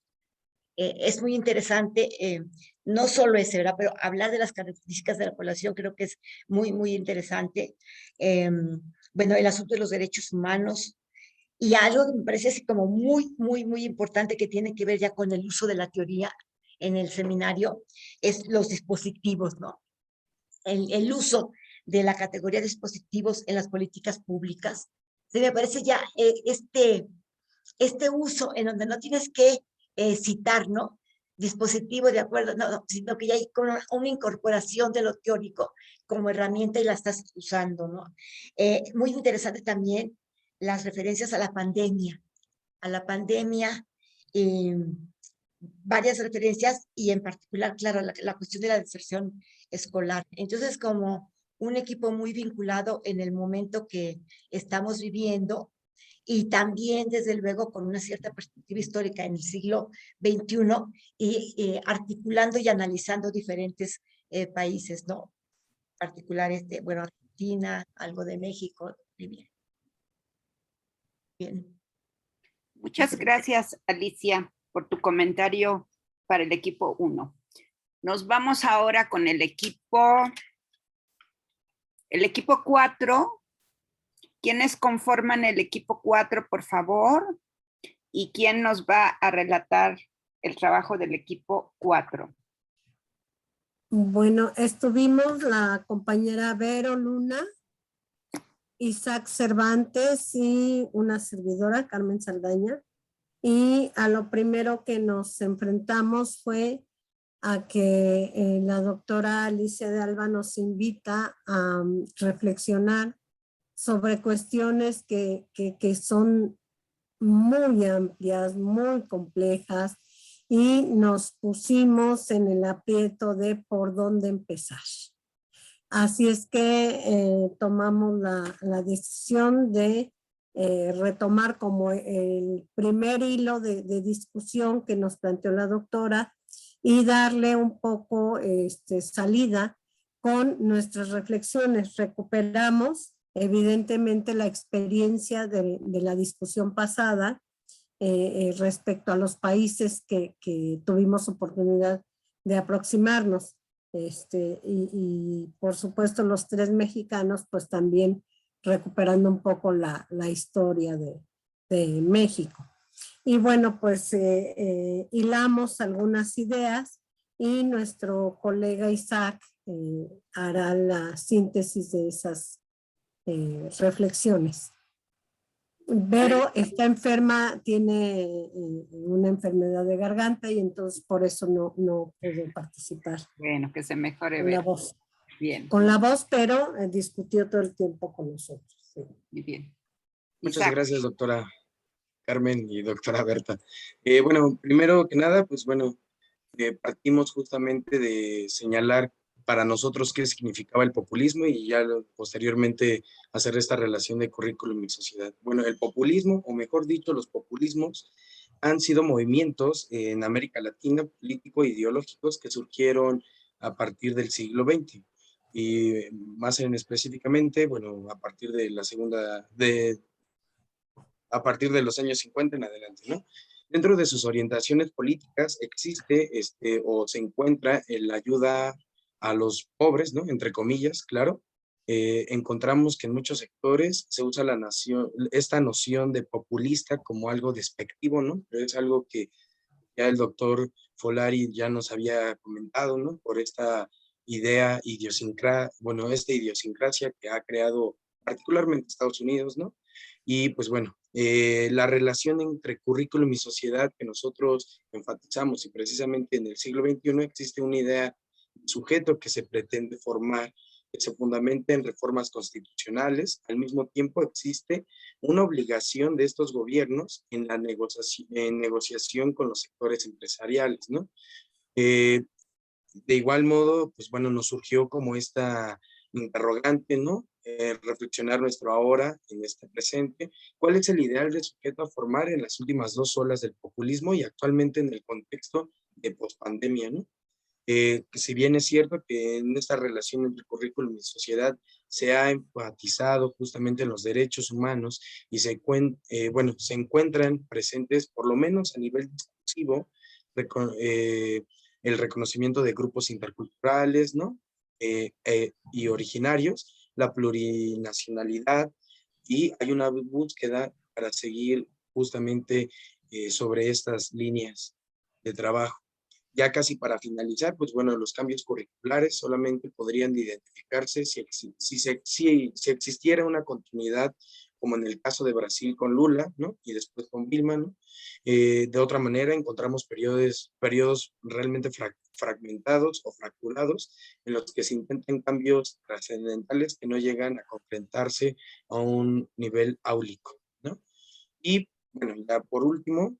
es muy interesante, no solo ese, ¿verdad? Pero hablar de las características de la población creo que es muy interesante. Bueno, el asunto de los derechos humanos y algo que me parece así como muy importante que tiene que ver ya con el uso de la teoría en el seminario, es los dispositivos, ¿no? El uso de la categoría de dispositivos en las políticas públicas. Se me parece ya este uso en donde no tienes que citar, ¿no? Dispositivo de acuerdo, no, sino que ya hay como una incorporación de lo teórico como herramienta y la estás usando, ¿no? Muy interesante también las referencias a la pandemia, varias referencias y en particular, claro, la cuestión de la deserción escolar. Entonces, como un equipo muy vinculado en el momento que estamos viviendo y también, desde luego, con una cierta perspectiva histórica en el siglo XXI y articulando y analizando diferentes países, ¿no? Particulares de, bueno, Argentina, algo de México. Bien. Bien. Muchas gracias, Alicia, por tu comentario para el equipo 1. Nos vamos ahora con el equipo 4. ¿Quiénes conforman el equipo 4, por favor? ¿Y quién nos va a relatar el trabajo del equipo 4? Bueno, estuvimos la compañera Vero Luna, Isaac Cervantes y una servidora, Carmen Saldaña. Y a lo primero que nos enfrentamos fue a que la doctora Alicia de Alba nos invita a reflexionar sobre cuestiones que son muy amplias, muy complejas, y nos pusimos en el aprieto de por dónde empezar. Así es que tomamos la decisión de retomar como el primer hilo de discusión que nos planteó la doctora y darle un poco salida con nuestras reflexiones. Recuperamos evidentemente la experiencia de la discusión pasada respecto a los países que tuvimos oportunidad de aproximarnos. Y por supuesto los 3 mexicanos, pues también recuperando un poco la historia de México. Y bueno, pues hilamos algunas ideas y nuestro colega Isaac hará la síntesis de esas reflexiones. Vero está enferma, tiene una enfermedad de garganta y entonces por eso no pudo participar. Bueno, que se mejore. Con la voz. Bien. Con la voz, pero discutió todo el tiempo con nosotros. Sí. Muy bien. Muchas Isaac. gracias, doctora Carmen y doctora Berta. Bueno, primero que nada, pues bueno, partimos justamente de señalar para nosotros qué significaba el populismo y ya posteriormente hacer esta relación de currículum y sociedad. Bueno, el populismo, o mejor dicho, los populismos han sido movimientos en América Latina, político-ideológicos, que surgieron a partir del siglo XX. Y más específicamente, bueno, a partir de a partir de los años 50 en adelante, ¿no? Dentro de sus orientaciones políticas existe o se encuentra la ayuda a los pobres, ¿no? Entre comillas, claro. Encontramos que en muchos sectores se usa esta noción de populista como algo despectivo, ¿no? Pero es algo que ya el doctor Folari ya nos había comentado, ¿no? Por esta idea esta idiosincrasia que ha creado particularmente Estados Unidos, ¿no? Y pues bueno, la relación entre currículum y sociedad que nosotros enfatizamos, y precisamente en el siglo XXI existe una idea, sujeto que se pretende formar, que se fundamenta en reformas constitucionales. Al mismo tiempo existe una obligación de estos gobiernos en la negociación con los sectores empresariales, ¿no? De igual modo, pues bueno, nos surgió como esta interrogante, ¿no? Reflexionar nuestro ahora, en este presente, cuál es el ideal de sujeto a formar en las últimas 2 olas del populismo y actualmente en el contexto de pospandemia, ¿no? Que si bien es cierto que en esta relación entre currículum y sociedad se ha enfatizado justamente en los derechos humanos y se encuentran presentes, por lo menos a nivel discursivo, el reconocimiento de grupos interculturales, ¿no? Y originarios, la plurinacionalidad, y hay una búsqueda para seguir justamente sobre estas líneas de trabajo. Ya casi para finalizar, pues bueno, los cambios curriculares solamente podrían identificarse si existiera una continuidad, como en el caso de Brasil con Lula, ¿no? Y después con Dilma, ¿no? De otra manera, encontramos periodos realmente fragmentados o fracturados, en los que se intentan cambios trascendentales que no llegan a concretarse a un nivel áulico, ¿no? Y bueno, ya por último,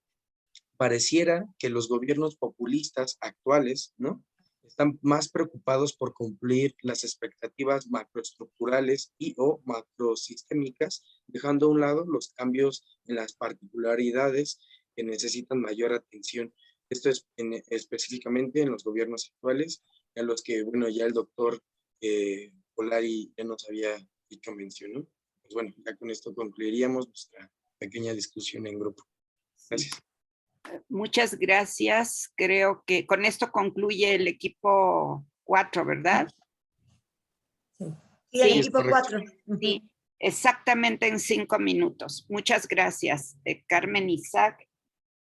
pareciera que los gobiernos populistas actuales, ¿no?, están más preocupados por cumplir las expectativas macroestructurales y o macrosistémicas, dejando a un lado los cambios en las particularidades que necesitan mayor atención. Esto es específicamente en los gobiernos actuales, a los que, bueno, ya el doctor Polari ya nos había dicho mención, ¿no? Pues bueno, ya con esto concluiríamos nuestra pequeña discusión en grupo. Gracias. Muchas gracias. Creo que con esto concluye el equipo 4, ¿verdad? Sí, el Sí, es equipo correcto. 4. Sí, exactamente en 5 minutos. Muchas gracias, Carmen, Isaac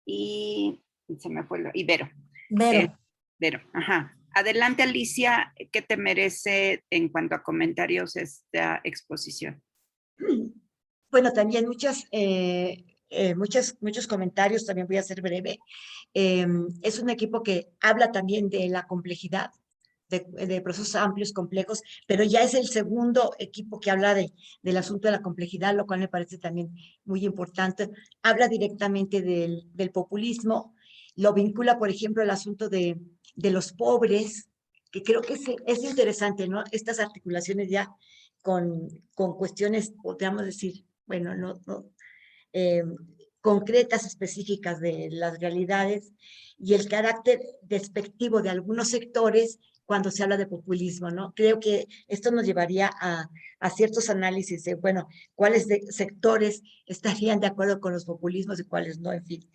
y se me fue Vero. Vero. Vero, ajá. Adelante, Alicia, ¿qué te merece en cuanto a comentarios esta exposición? Bueno, también muchos comentarios, también voy a ser breve. Es un equipo que habla también de la complejidad, de procesos amplios, complejos, pero ya es el segundo equipo que habla del asunto de la complejidad, lo cual me parece también muy importante. Habla directamente del populismo, lo vincula, por ejemplo, al asunto de los pobres, que creo que es interesante, ¿no? Estas articulaciones ya con cuestiones, podríamos decir, bueno, eh, concretas, específicas de las realidades y el carácter despectivo de algunos sectores cuando se habla de populismo, ¿no? Creo que esto nos llevaría a ciertos análisis de, bueno, cuáles sectores estarían de acuerdo con los populismos y cuáles no, en fin.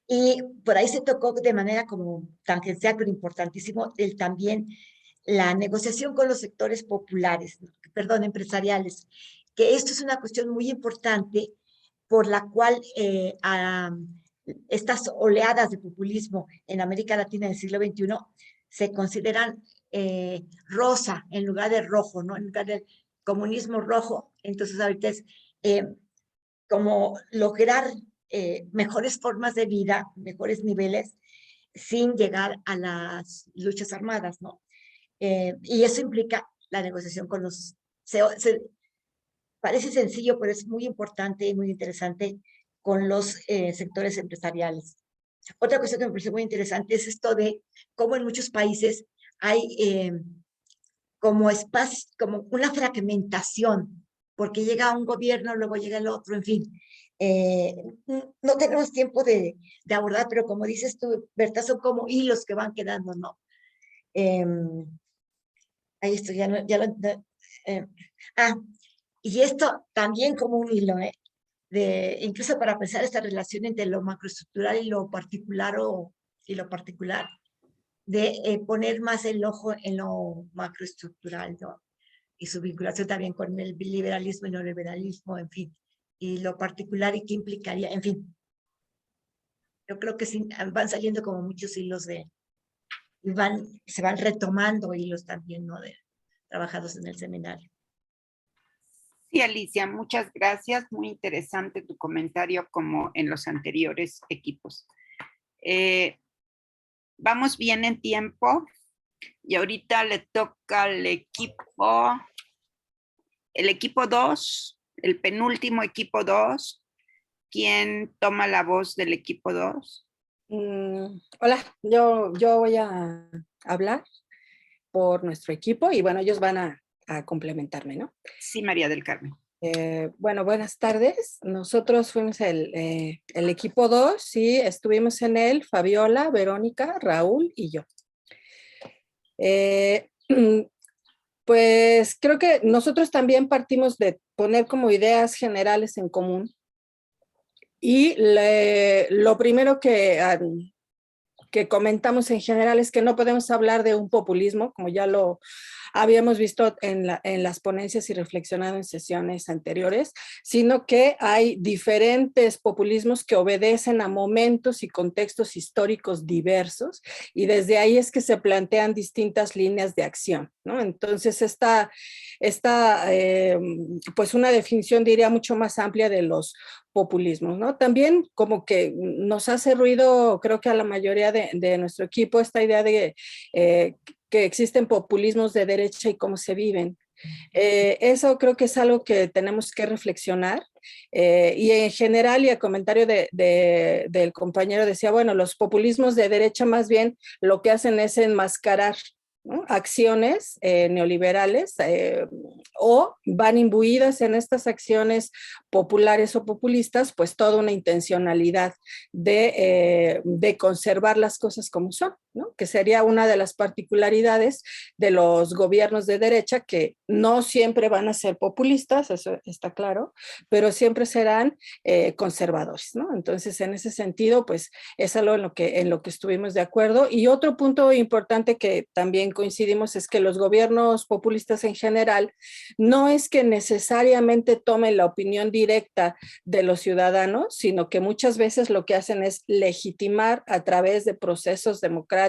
Y por ahí se tocó de manera como tangencial, pero importantísimo, también la negociación con los sectores populares, perdón, empresariales, que esto es una cuestión muy importante por la cual estas oleadas de populismo en América Latina del siglo XXI se consideran rosa en lugar de rojo, ¿no? En lugar del comunismo rojo. Entonces ahorita es como lograr mejores formas de vida, mejores niveles, sin llegar a las luchas armadas, ¿no? Y eso implica la negociación con los... parece sencillo, pero es muy importante y muy interesante con los sectores empresariales. Otra cosa que me parece muy interesante es esto de cómo en muchos países hay como espacio, como una fragmentación, porque llega un gobierno, luego llega el otro, en fin. No tenemos tiempo de abordar, pero como dices tú, Berta, son como hilos que van quedando, ¿no? Ahí esto ya y esto también como un hilo, incluso para pensar esta relación entre lo macroestructural y lo particular de poner más el ojo en lo macroestructural, ¿no? Y su vinculación también con el liberalismo y neoliberalismo, en fin, y lo particular y qué implicaría, en fin. Yo creo que sí, van saliendo como muchos hilos se van retomando hilos también, ¿no? Trabajados en el seminario. Sí, Alicia, muchas gracias. Muy interesante tu comentario como en los anteriores equipos. Vamos bien en tiempo. Y ahorita le toca al equipo 2, el penúltimo equipo 2. ¿Quién toma la voz del equipo 2? Hola, yo voy a hablar por nuestro equipo y bueno, ellos van a complementarme, ¿no? Sí, María del Carmen. Bueno, buenas tardes. Nosotros fuimos el equipo 2, sí, estuvimos en él, Fabiola, Verónica, Raúl y yo. Pues creo que nosotros también partimos de poner como ideas generales en común. Y lo primero que comentamos en general es que no podemos hablar de un populismo, como ya lo habíamos visto en las ponencias y reflexionado en sesiones anteriores, sino que hay diferentes populismos que obedecen a momentos y contextos históricos diversos, y desde ahí es que se plantean distintas líneas de acción, ¿no? Entonces, pues una definición, diría, mucho más amplia de los populismos, ¿no? También como que nos hace ruido, creo que a la mayoría de nuestro equipo, esta idea de que existen populismos de derecha y cómo se viven. Eso creo que es algo que tenemos que reflexionar. Y en general, y a comentario del compañero decía, bueno, los populismos de derecha más bien lo que hacen es enmascarar, ¿no?, acciones neoliberales, o van imbuidas en estas acciones populares o populistas, pues toda una intencionalidad de conservar las cosas como son, ¿no? Que sería una de las particularidades de los gobiernos de derecha, que no siempre van a ser populistas, eso está claro, pero siempre serán conservadores, ¿no? Entonces, en ese sentido, pues es algo en lo que estuvimos de acuerdo. Y otro punto importante que también coincidimos es que los gobiernos populistas en general no es que necesariamente tomen la opinión directa de los ciudadanos, sino que muchas veces lo que hacen es legitimar a través de procesos democráticos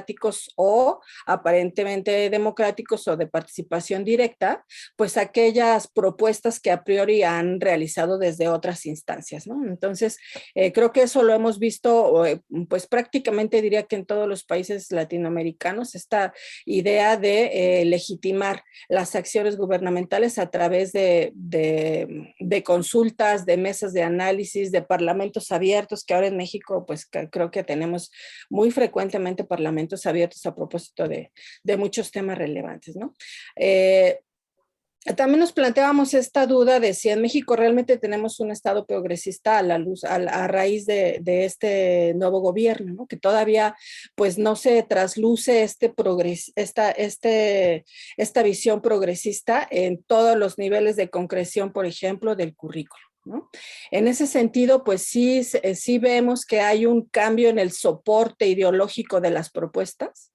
o aparentemente democráticos o de participación directa, pues aquellas propuestas que a priori han realizado desde otras instancias, ¿no? Entonces, creo que eso lo hemos visto, pues prácticamente diría que en todos los países latinoamericanos, esta idea de legitimar las acciones gubernamentales a través de consultas, de mesas de análisis, de parlamentos abiertos, que ahora en México pues creo que tenemos muy frecuentemente parlamentos abiertos a propósito de muchos temas relevantes, ¿no? También nos planteábamos esta duda de si en México realmente tenemos un Estado progresista a raíz de este nuevo gobierno, ¿no? Que todavía pues no se trasluce esta visión progresista en todos los niveles de concreción, por ejemplo, del currículo, ¿no? En ese sentido, pues sí vemos que hay un cambio en el soporte ideológico de las propuestas.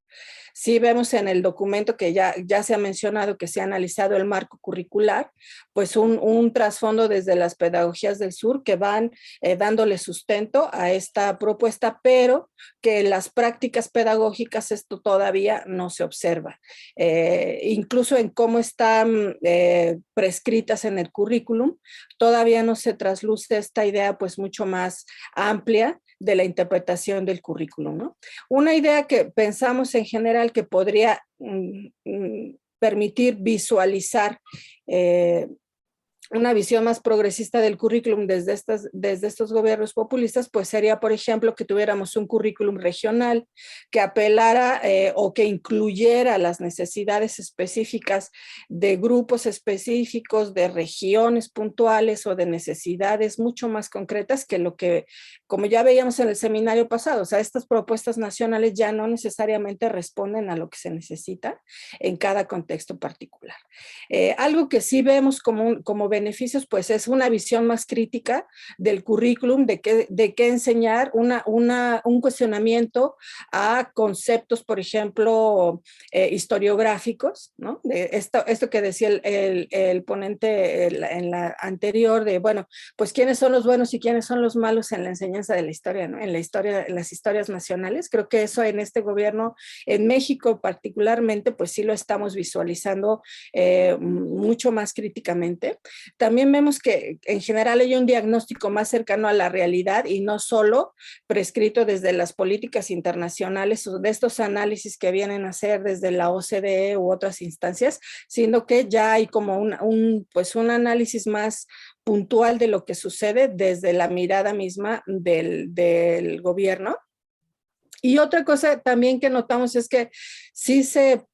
Sí vemos en el documento que ya se ha mencionado, que se ha analizado el marco curricular, pues un trasfondo desde las pedagogías del sur que van dándole sustento a esta propuesta, pero que en las prácticas pedagógicas esto todavía no se observa. Incluso en cómo están prescritas en el currículum, todavía no se trasluce esta idea pues mucho más amplia de la interpretación del currículum, ¿no? Una idea que pensamos en general que podría permitir visualizar una visión más progresista del currículum desde estos gobiernos populistas, pues sería, por ejemplo, que tuviéramos un currículum regional que apelara o que incluyera las necesidades específicas de grupos específicos, de regiones puntuales o de necesidades mucho más concretas que lo que, como ya veíamos en el seminario pasado, o sea, estas propuestas nacionales ya no necesariamente responden a lo que se necesita en cada contexto particular. Algo que sí vemos como beneficios, pues es una visión más crítica del currículum, de qué enseñar, un cuestionamiento a conceptos, por ejemplo, historiográficos, ¿no? De esto que decía el ponente en la anterior, de, bueno, pues quiénes son los buenos y quiénes son los malos en la enseñanza de la historia, ¿no? En las historias nacionales. Creo que eso en este gobierno, en México particularmente, pues sí lo estamos visualizando mucho más críticamente. también vemos que en general hay un diagnóstico más cercano a la realidad y no solo prescrito desde las políticas internacionales o de estos análisis que vienen a hacer desde la OCDE u otras instancias, sino que ya hay como pues un análisis más puntual de lo que sucede desde la mirada misma del gobierno. Y otra cosa también que notamos es que sí se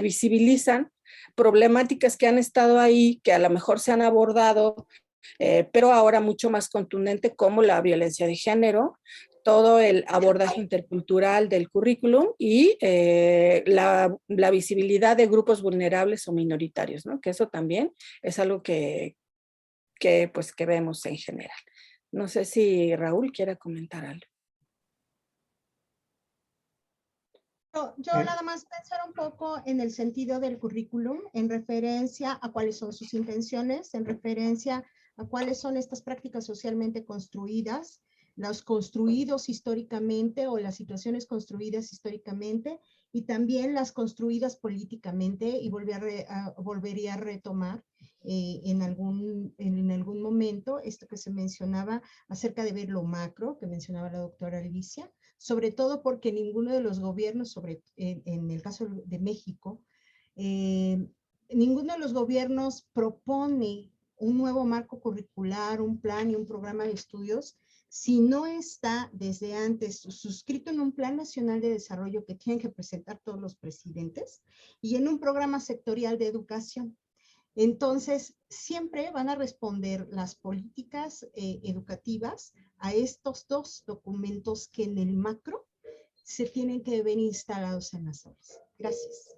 visibilizan problemáticas que han estado ahí, que a lo mejor se han abordado, pero ahora mucho más contundente, como la violencia de género, todo el abordaje intercultural del currículum y la visibilidad de grupos vulnerables o minoritarios, ¿no? Que eso también es algo que vemos en general. No sé si Raúl quiere comentar algo. Yo nada más pensar un poco en el sentido del currículum, en referencia a cuáles son sus intenciones, en referencia a cuáles son estas prácticas socialmente construidas, los construidos históricamente o las situaciones construidas históricamente, y también las construidas políticamente, y volvería a retomar en algún momento esto que se mencionaba acerca de ver lo macro, que mencionaba la doctora Alicia, sobre todo porque ninguno de los gobiernos, en el caso de México, ninguno de los gobiernos propone un nuevo marco curricular, un plan y un programa de estudios, si no está desde antes suscrito en un plan nacional de desarrollo que tienen que presentar todos los presidentes y en un programa sectorial de educación. Entonces, siempre van a responder las políticas educativas a estos dos documentos que en el macro se tienen que ver instalados en las aulas. Gracias.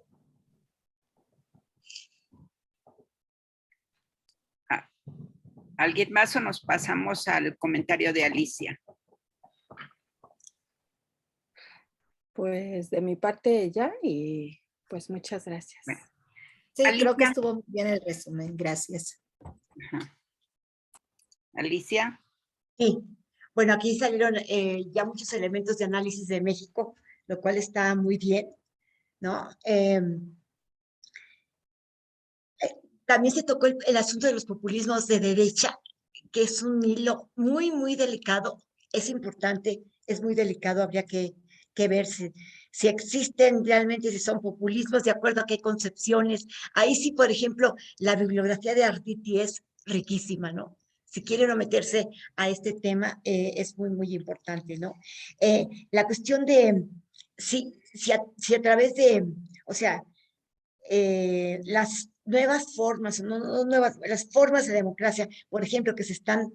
¿Alguien más o nos pasamos al comentario de Alicia? Pues de mi parte ya, y pues muchas gracias. Bueno. Sí, Alicia. creo que estuvo muy bien el resumen. Gracias. Ajá. Alicia. Sí, bueno, aquí salieron ya muchos elementos de análisis de México, lo cual está muy bien, ¿no? También se tocó el asunto de los populismos de derecha, que es un hilo muy, muy delicado, es importante, es muy delicado, habría que ver si existen realmente, si son populismos, de acuerdo a qué concepciones. Ahí sí, por ejemplo, la bibliografía de Arditi es riquísima, ¿no? Si quieren no meterse a este tema, es muy, muy importante, ¿no? La cuestión de si a través de, o sea, las nuevas formas, no nuevas, las formas de democracia, por ejemplo, que se están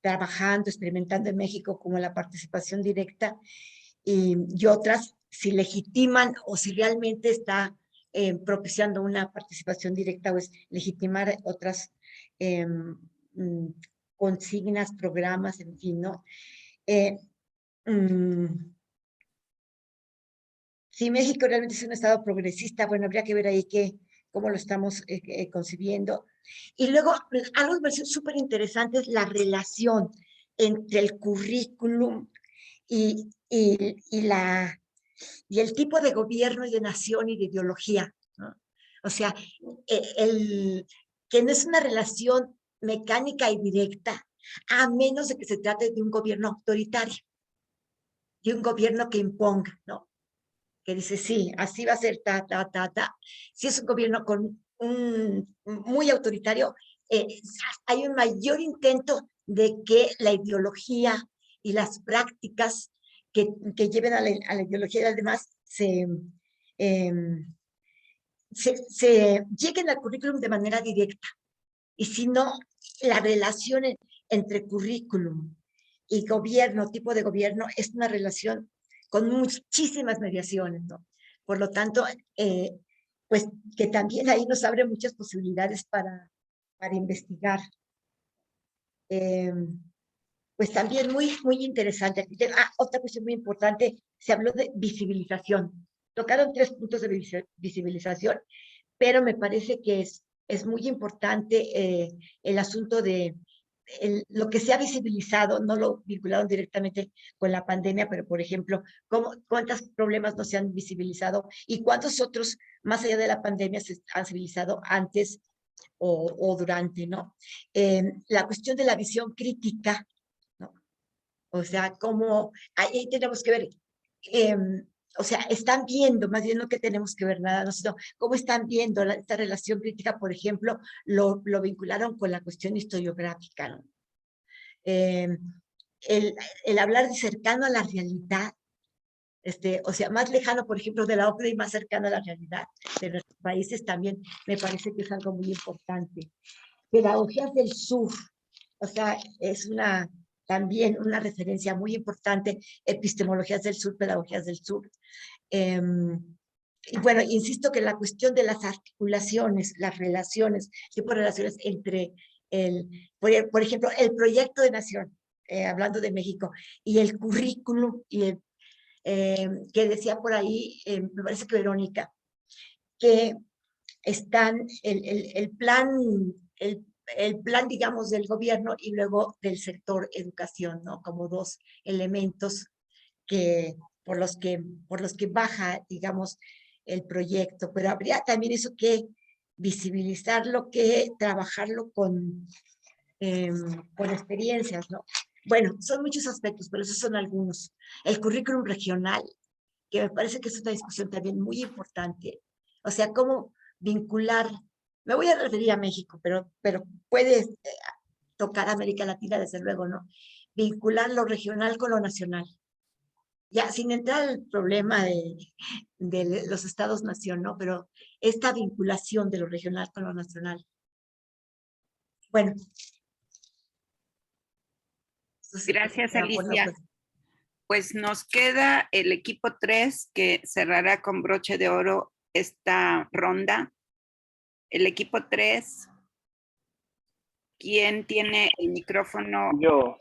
trabajando, experimentando en México, como la participación directa y otras, si legitiman o si realmente está propiciando una participación directa o es legitimar otras consignas, programas, en fin, ¿no? Si México realmente es un estado progresista, bueno, habría que ver ahí cómo lo estamos concibiendo. Y luego, algo que me pareció súper interesante es la relación entre el currículum y el tipo de gobierno y de nación y de ideología, ¿no? O sea, que no es una relación mecánica y directa, a menos de que se trate de un gobierno autoritario, de un gobierno que imponga, ¿no? Que dice, sí, así va a ser, Si es un gobierno muy autoritario, hay un mayor intento de que la ideología y las prácticas que lleven a la ideología de los demás se lleguen al currículum de manera directa. Y si no, la relación entre currículum y gobierno, tipo de gobierno, es una relación con muchísimas mediaciones, ¿no? Por lo tanto, pues que también ahí nos abre muchas posibilidades para investigar. Pues también muy, muy interesante. Otra cuestión muy importante, se habló de visibilización. Tocaron 3 puntos de visibilización, pero me parece que es muy importante el asunto de lo que se ha visibilizado, no lo vincularon directamente con la pandemia, pero por ejemplo, cuántos problemas no se han visibilizado y cuántos otros, más allá de la pandemia, se han visibilizado antes o durante, ¿no? La cuestión de la visión crítica, ¿no? O sea, cómo, ahí tenemos que ver, o sea, están viendo, más bien no que tenemos que ver nada, no, sino cómo están viendo esta relación crítica, por ejemplo, lo vincularon con la cuestión historiográfica, ¿no? El hablar de cercano a la realidad, o sea, más lejano, por ejemplo, de la OCDE y más cercano a la realidad de nuestros países también me parece que es algo muy importante. Pedagogías del Sur, o sea, es también una referencia muy importante, epistemologías del sur, pedagogías del sur. Y bueno, insisto que la cuestión de las articulaciones, las relaciones, tipo de relaciones entre por ejemplo, el proyecto de nación, hablando de México, y el currículum, y que decía por ahí, me parece que Verónica, que están el plan, el plan, digamos, del gobierno y luego del sector educación, ¿no? Como dos elementos por los que baja, digamos, el proyecto. Pero habría también eso que visibilizarlo, que trabajarlo con experiencias, ¿no? Bueno, son muchos aspectos, pero esos son algunos. El currículum regional, que me parece que es una discusión también muy importante. O sea, cómo vincular, me voy a referir a México, pero puede tocar a América Latina, desde luego, ¿no? Vincular lo regional con lo nacional. Ya, sin entrar al problema de los estados-nación, ¿no? Pero esta vinculación de lo regional con lo nacional. Bueno. Gracias, Alicia. Pues nos queda el equipo 3 que cerrará con broche de oro esta ronda. El equipo 3, ¿quién tiene el micrófono? Yo.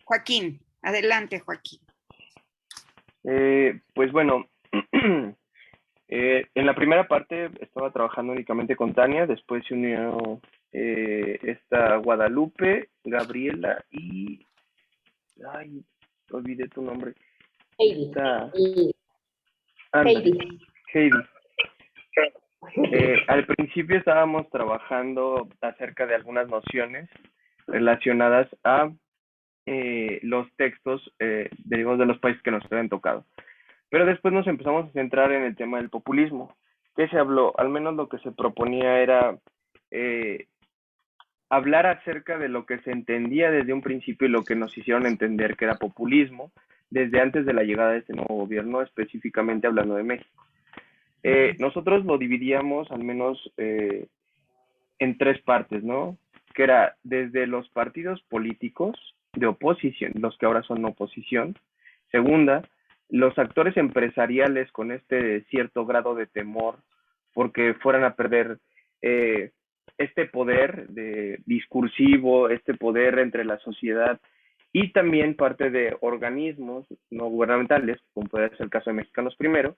Joaquín, adelante, Joaquín. Pues bueno, en la primera parte estaba trabajando únicamente con Tania, después se unió esta Guadalupe, Gabriela y... Ay, olvidé tu nombre. Heidi. Heidi. Al principio estábamos trabajando acerca de algunas nociones relacionadas a los textos derivados de los países que nos habían tocado. Pero después nos empezamos a centrar en el tema del populismo. ¿Qué se habló? Al menos lo que se proponía era hablar acerca de lo que se entendía desde un principio y lo que nos hicieron entender que era populismo desde antes de la llegada de este nuevo gobierno, específicamente hablando de México. Nosotros lo dividíamos al menos en tres partes, ¿no? Que era desde los partidos políticos de oposición, los que ahora son oposición. Segunda, los actores empresariales con este cierto grado de temor porque fueran a perder este poder discursivo, este poder entre la sociedad, y también parte de organismos no gubernamentales, como puede ser el caso de Mexicanos Primero,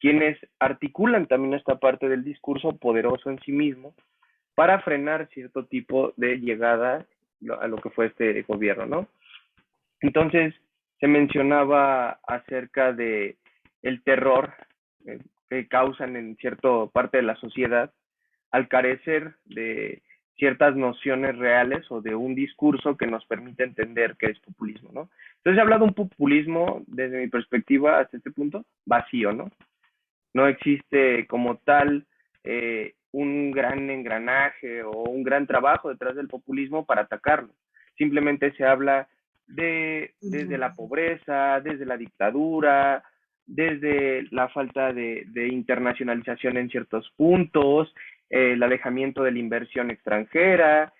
quienes articulan también esta parte del discurso poderoso en sí mismo para frenar cierto tipo de llegada a lo que fue este gobierno, ¿no? Entonces, se mencionaba acerca de el terror que causan en cierta parte de la sociedad al carecer de ciertas nociones reales o de un discurso que nos permite entender qué es populismo, ¿no? Entonces, he hablado de un populismo, desde mi perspectiva, hasta este punto, vacío, ¿no? No existe como tal un gran engranaje o un gran trabajo detrás del populismo para atacarlo. Simplemente se habla desde la pobreza, desde la dictadura, desde la falta de internacionalización en ciertos puntos, el alejamiento de la inversión extranjera,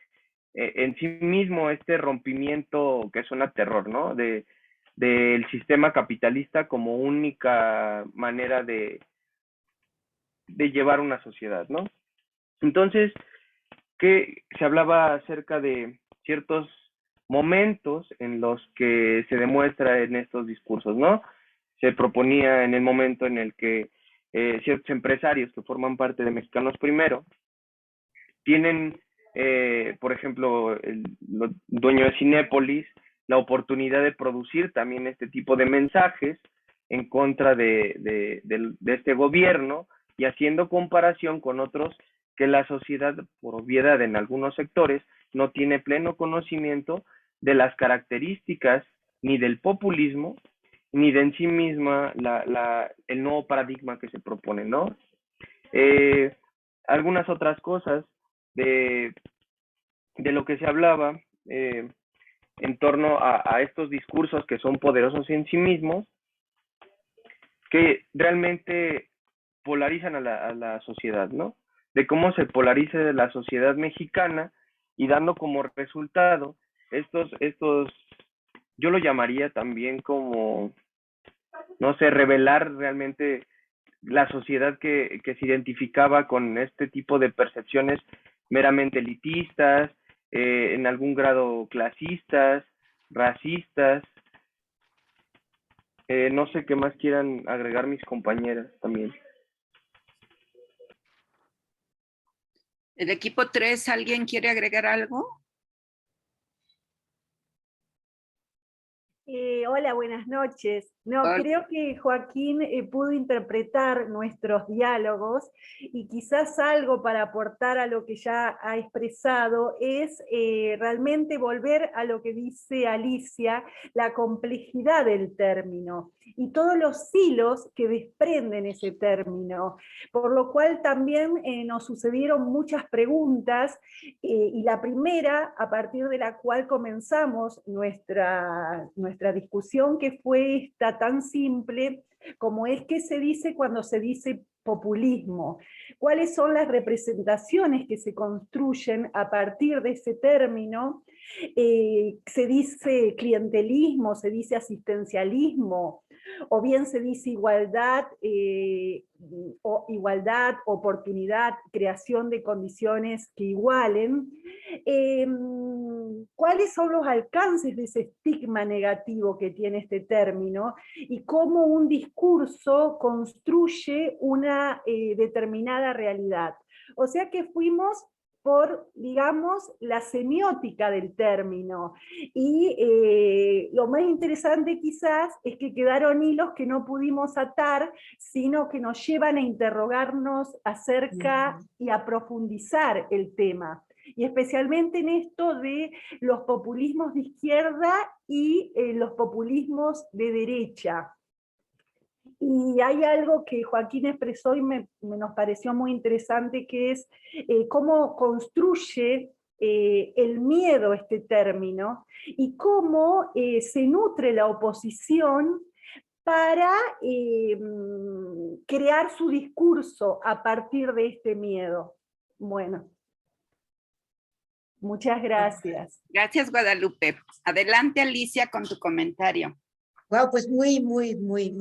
en sí mismo este rompimiento que suena a terror, ¿no? Del sistema capitalista como única manera de llevar una sociedad, ¿no? Entonces, que se hablaba acerca de ciertos momentos en los que se demuestra en estos discursos, ¿no? Se proponía en el momento en el que ciertos empresarios que forman parte de Mexicanos Primero tienen, por ejemplo, el dueño de Cinépolis, la oportunidad de producir también este tipo de mensajes en contra de este gobierno y haciendo comparación con otros que la sociedad, por obviedad en algunos sectores, no tiene pleno conocimiento de las características ni del populismo, ni de en sí misma el nuevo paradigma que se propone, ¿no? Algunas otras cosas de lo que se hablaba en torno a estos discursos que son poderosos en sí mismos, que realmente polarizan a la sociedad, ¿no? De cómo se polariza la sociedad mexicana y dando como resultado estos, yo lo llamaría también como, no sé, revelar realmente la sociedad que se identificaba con este tipo de percepciones meramente elitistas, en algún grado clasistas, racistas. No sé qué más quieran agregar mis compañeras también. El equipo 3, ¿alguien quiere agregar algo? Hola, buenas noches. No, Hola. creo que Joaquín pudo interpretar nuestros diálogos y quizás algo para aportar a lo que ya ha expresado es realmente volver a lo que dice Alicia, la complejidad del término y todos los hilos que desprenden ese término, por lo cual también nos sucedieron muchas preguntas y la primera, a partir de la cual comenzamos nuestra discusión, que fue esta tan simple como es qué se dice cuando se dice populismo, cuáles son las representaciones que se construyen a partir de ese término. Se dice clientelismo, se dice asistencialismo, o bien se dice igualdad, oportunidad, creación de condiciones que igualen. ¿Cuáles son los alcances de ese estigma negativo que tiene este término y cómo un discurso construye una determinada realidad? O sea que fuimos por, digamos, la semiótica del término. Y lo más interesante quizás es que quedaron hilos que no pudimos atar, sino que nos llevan a interrogarnos acerca y a profundizar el tema. Y especialmente en esto de los populismos de izquierda y los populismos de derecha. Y hay algo que Joaquín expresó y nos pareció muy interesante, que es cómo construye el miedo este término y cómo se nutre la oposición para crear su discurso a partir de este miedo. Bueno, muchas gracias. Gracias, Guadalupe. Adelante, Alicia, con tu comentario. Wow, pues muy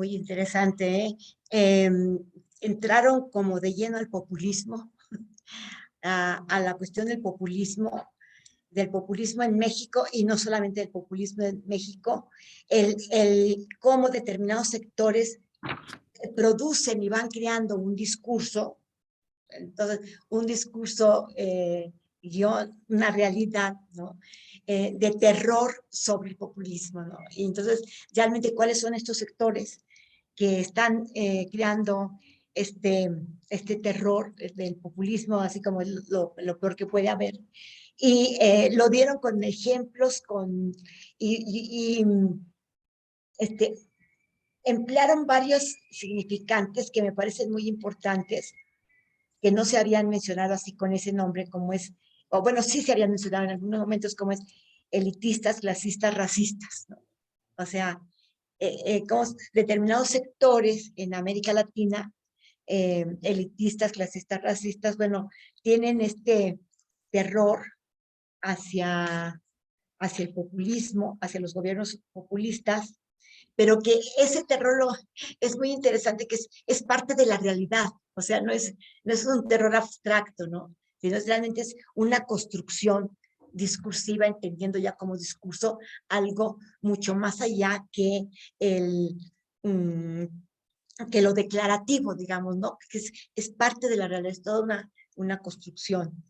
interesante, ¿eh? Entraron como de lleno al populismo, a la cuestión del populismo en México, y no solamente el populismo en México, cómo determinados sectores producen y van creando un discurso, entonces un discurso, una realidad, ¿no? De terror sobre el populismo, ¿no? Y entonces, realmente, ¿cuáles son estos sectores que están creando este terror del populismo, así como lo peor que puede haber? Y lo dieron con ejemplos, emplearon varios significantes que me parecen muy importantes, que no se habían mencionado así con ese nombre, como es, o bueno, sí se habían mencionado en algunos momentos, como es elitistas, clasistas, racistas, ¿no? O sea, como determinados sectores en América Latina, elitistas, clasistas, racistas, bueno, tienen este terror hacia el populismo, hacia los gobiernos populistas, pero que ese terror es muy interesante, que es parte de la realidad, o sea, no es un terror abstracto, ¿no? Sino realmente es una construcción discursiva, entendiendo ya como discurso algo mucho más allá que que lo declarativo, digamos, ¿no? Que es parte de la realidad, es toda una construcción.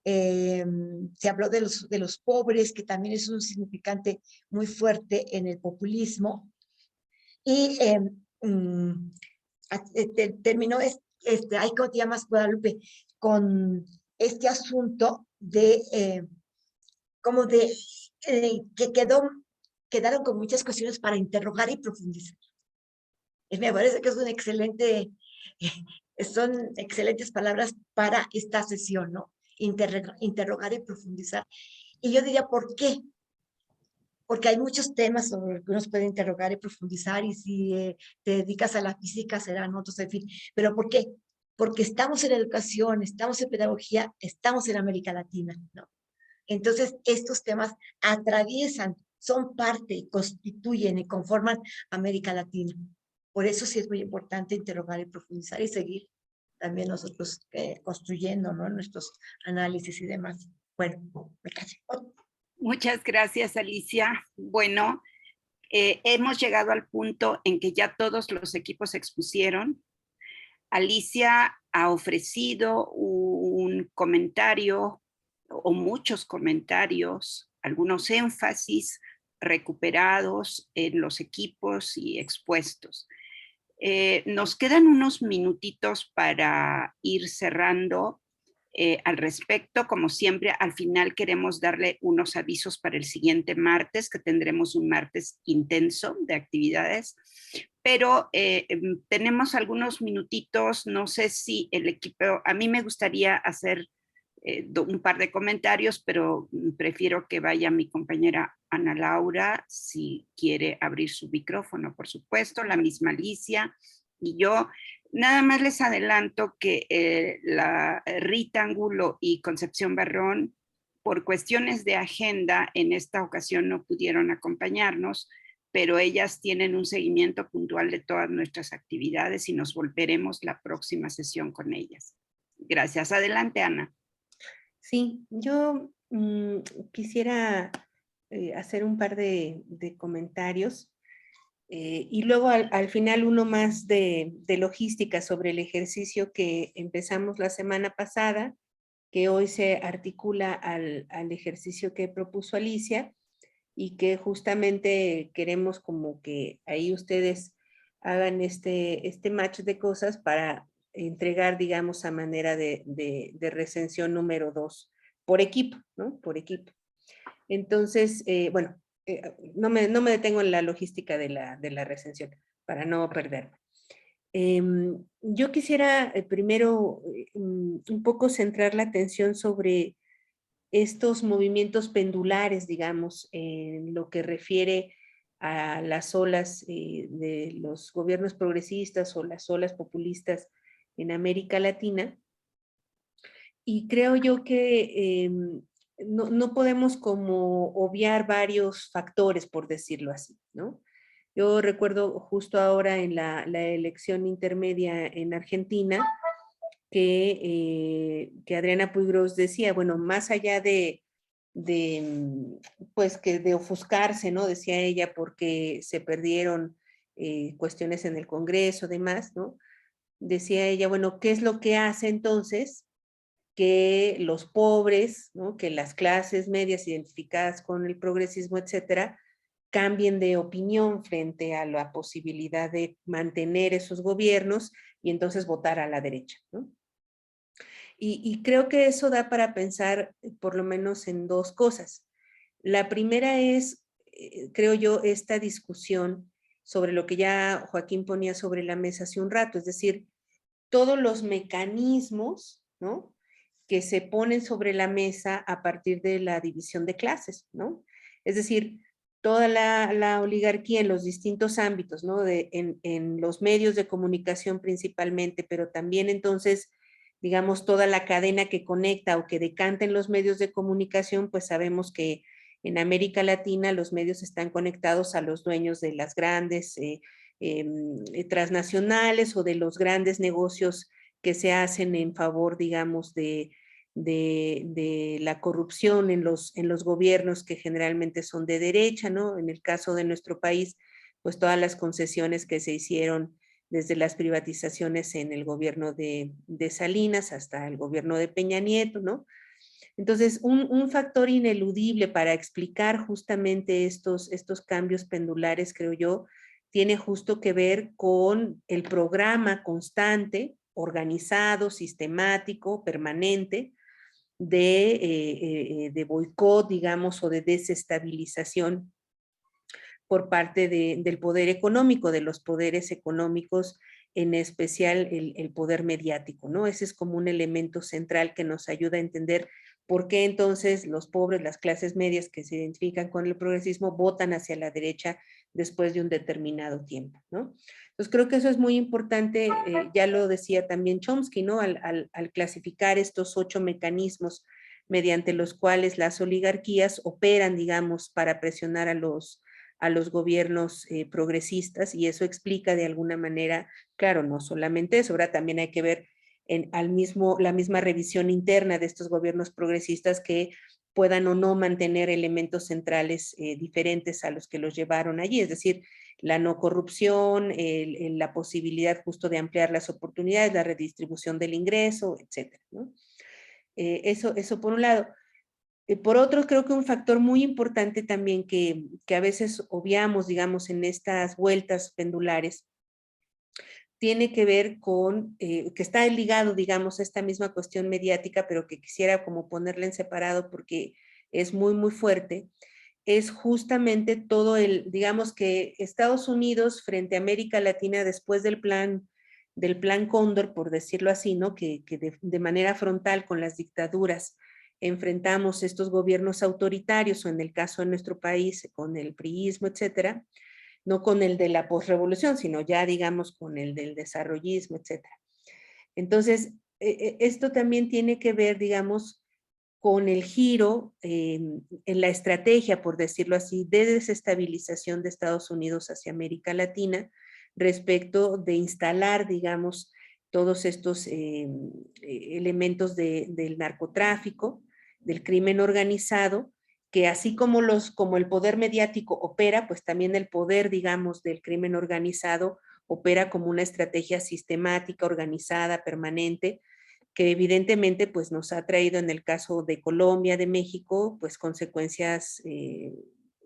Se habló de los pobres, que también es un significante muy fuerte en el populismo, y terminó ¿cómo te llamas, Guadalupe? Con este asunto de, que quedaron con muchas cuestiones para interrogar y profundizar. Me parece que es un excelente, son excelentes palabras para esta sesión, ¿no? Interrogar y profundizar. Y yo diría, ¿por qué? Porque hay muchos temas sobre los que uno puede interrogar y profundizar, y si te dedicas a la física serán otros, en fin. ¿Pero por qué? Porque estamos en educación, estamos en pedagogía, estamos en América Latina, ¿no? Entonces, estos temas atraviesan, son parte, constituyen y conforman América Latina. Por eso sí es muy importante interrogar y profundizar y seguir también nosotros construyendo, ¿no? Nuestros análisis y demás. Bueno, me callo. Muchas gracias, Alicia. Bueno, hemos llegado al punto en que ya todos los equipos expusieron. Alicia ha ofrecido un comentario o muchos comentarios, algunos énfasis recuperados en los equipos y expuestos. Nos quedan unos minutitos para ir cerrando al respecto. Como siempre, al final queremos darle unos avisos para el siguiente martes, que tendremos un martes intenso de actividades, pero tenemos algunos minutitos. No sé si el equipo, a mí me gustaría hacer un par de comentarios, pero prefiero que vaya mi compañera Ana Laura, si quiere abrir su micrófono, por supuesto, la misma Alicia y yo. Nada más les adelanto que la Rita Angulo y Concepción Barrón, por cuestiones de agenda, en esta ocasión no pudieron acompañarnos, pero ellas tienen un seguimiento puntual de todas nuestras actividades y nos volveremos la próxima sesión con ellas. Gracias. Adelante, Ana. Sí, yo quisiera hacer un par de comentarios y luego al final uno más de logística sobre el ejercicio que empezamos la semana pasada, que hoy se articula al ejercicio que propuso Alicia y que justamente queremos como que ahí ustedes hagan este match de cosas para entregar, digamos, a manera de recensión número 2 por equipo, ¿no? Por equipo. Entonces, bueno, no me detengo en la logística de la recensión para no perderme. Yo quisiera primero un poco centrar la atención sobre estos movimientos pendulares, digamos, en lo que refiere a las olas de los gobiernos progresistas o las olas populistas en América Latina. Y creo yo que no podemos como obviar varios factores, por decirlo así, ¿no? Yo recuerdo justo ahora en la elección intermedia en Argentina que Adriana Puigros decía, bueno, más allá pues que de ofuscarse, ¿no? Decía ella, porque se perdieron cuestiones en el Congreso, demás, ¿no? Decía ella, bueno, ¿qué es lo que hace entonces que los pobres, ¿no? Que las clases medias identificadas con el progresismo, etcétera, cambien de opinión frente a la posibilidad de mantener esos gobiernos y entonces votar a la derecha, ¿no? Y creo que eso da para pensar por lo menos en dos cosas. La primera es, creo yo, esta discusión sobre lo que ya Joaquín ponía sobre la mesa hace un rato, es decir, todos los mecanismos, ¿no?, que se ponen sobre la mesa a partir de la división de clases, ¿no? Es decir, toda la oligarquía en los distintos ámbitos, ¿no? En los medios de comunicación principalmente, pero también entonces, digamos, toda la cadena que conecta o que decanta en los medios de comunicación, pues sabemos que en América Latina los medios están conectados a los dueños de las grandes transnacionales o de los grandes negocios que se hacen en favor, digamos, de la corrupción en los gobiernos que generalmente son de derecha, ¿no? En el caso de nuestro país, pues todas las concesiones que se hicieron desde las privatizaciones en el gobierno de Salinas hasta el gobierno de Peña Nieto, ¿no? Entonces, un factor ineludible para explicar justamente estos cambios pendulares, creo yo, tiene justo que ver con el programa constante organizado, sistemático, permanente, de boicot, digamos, o de desestabilización por parte del poder económico, de los poderes económicos, en especial el poder mediático, ¿no? Ese es como un elemento central que nos ayuda a entender por qué entonces los pobres, las clases medias que se identifican con el progresismo, votan hacia la derecha después de un determinado tiempo, ¿no? Entonces creo que eso es muy importante, ya lo decía también Chomsky, ¿no? Al clasificar estos 8 mecanismos mediante los cuales las oligarquías operan, digamos, para presionar a los gobiernos progresistas, y eso explica de alguna manera, claro, no solamente eso, ahora también hay que ver la misma revisión interna de estos gobiernos progresistas que puedan o no mantener elementos centrales diferentes a los que los llevaron allí, es decir, la no corrupción, la posibilidad justo de ampliar las oportunidades, la redistribución del ingreso, etcétera, ¿no? Eso por un lado. Por otro, creo que un factor muy importante también que a veces obviamos, digamos, en estas vueltas pendulares, tiene que ver con, que está ligado, digamos, a esta misma cuestión mediática, pero que quisiera como ponerla en separado porque es muy, muy fuerte, es justamente todo digamos que Estados Unidos frente a América Latina después del plan Cóndor, por decirlo así, ¿no? Que de manera frontal con las dictaduras enfrentamos estos gobiernos autoritarios, o en el caso de nuestro país, con el priismo, etcétera, no con el de la posrevolución, sino ya, digamos, con el del desarrollismo, etcétera. Entonces, esto también tiene que ver, digamos, con el giro en la estrategia, por decirlo así, de desestabilización de Estados Unidos hacia América Latina, respecto de instalar, digamos, todos estos elementos del narcotráfico, del crimen organizado, que así como el poder mediático opera, pues también el poder, digamos, del crimen organizado opera como una estrategia sistemática, organizada, permanente, que evidentemente pues nos ha traído en el caso de Colombia, de México, pues consecuencias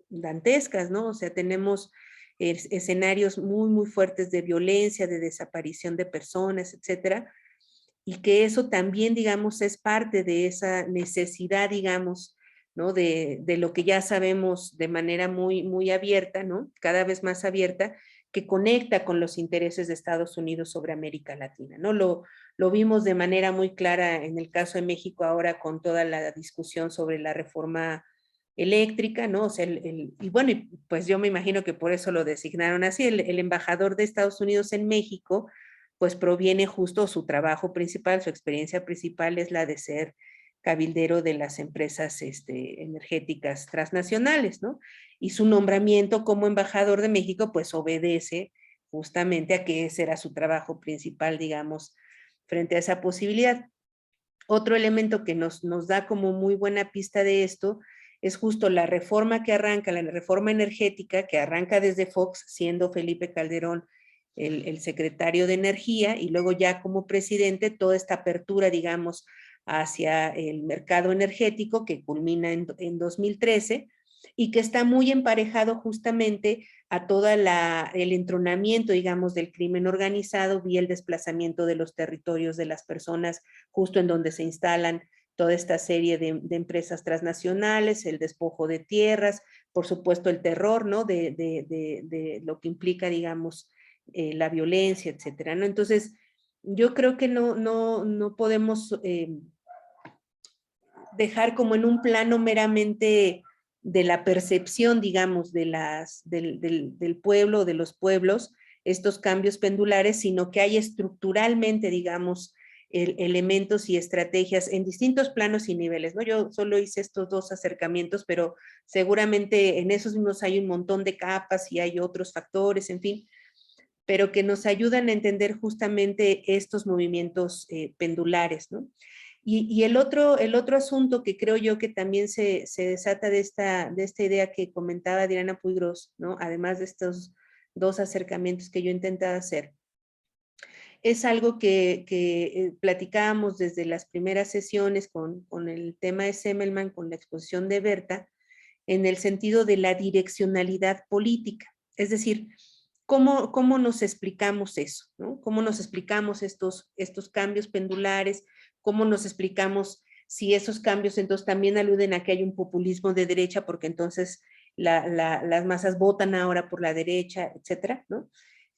dantescas, ¿no? O sea, tenemos escenarios muy, muy fuertes de violencia, de desaparición de personas, etcétera, y que eso también, digamos, es parte de esa necesidad, digamos, ¿no? De lo que ya sabemos de manera muy, muy abierta, ¿no? Cada vez más abierta, que conecta con los intereses de Estados Unidos sobre América Latina, ¿no? Lo vimos de manera muy clara en el caso de México ahora con toda la discusión sobre la reforma eléctrica, ¿no? O sea, y bueno, pues yo me imagino que por eso lo designaron así, el embajador de Estados Unidos en México, pues proviene justo su trabajo principal, su experiencia principal es la de ser cabildero de las empresas energéticas transnacionales, ¿no? Y su nombramiento como embajador de México, pues obedece justamente a que ese era su trabajo principal, digamos, frente a esa posibilidad. Otro elemento que nos da como muy buena pista de esto es justo la reforma que arranca, la reforma energética que arranca desde Fox, siendo Felipe Calderón el secretario de Energía, y luego ya como presidente toda esta apertura, digamos, hacia el mercado energético que culmina en 2013 y que está muy emparejado justamente a todo el entronamiento, digamos, del crimen organizado vía el desplazamiento de los territorios de las personas justo en donde se instalan toda esta serie de empresas transnacionales, el despojo de tierras, por supuesto el terror, ¿no? De lo que implica, digamos, la violencia, etcétera, ¿no? Entonces, yo creo que no podemos dejar como en un plano meramente de la percepción, digamos, del pueblo, de los pueblos, estos cambios pendulares, sino que hay estructuralmente, digamos, elementos y estrategias en distintos planos y niveles, ¿no? Yo solo hice estos 2 acercamientos, pero seguramente en esos mismos hay un montón de capas y hay otros factores, en fin, pero que nos ayudan a entender justamente estos movimientos pendulares, ¿no? Y el otro asunto que creo yo que también se desata de esta idea que comentaba Diana Puigros, ¿no? Además de estos 2 acercamientos que yo intentaba hacer, es algo que platicábamos desde las primeras sesiones con el tema de Semmelman, con la exposición de Berta, en el sentido de la direccionalidad política. Es decir, ¿cómo nos explicamos eso, ¿no? ¿Cómo nos explicamos estos cambios pendulares? ¿Cómo nos explicamos si esos cambios entonces también aluden a que hay un populismo de derecha, porque entonces las masas votan ahora por la derecha, etcétera, ¿no?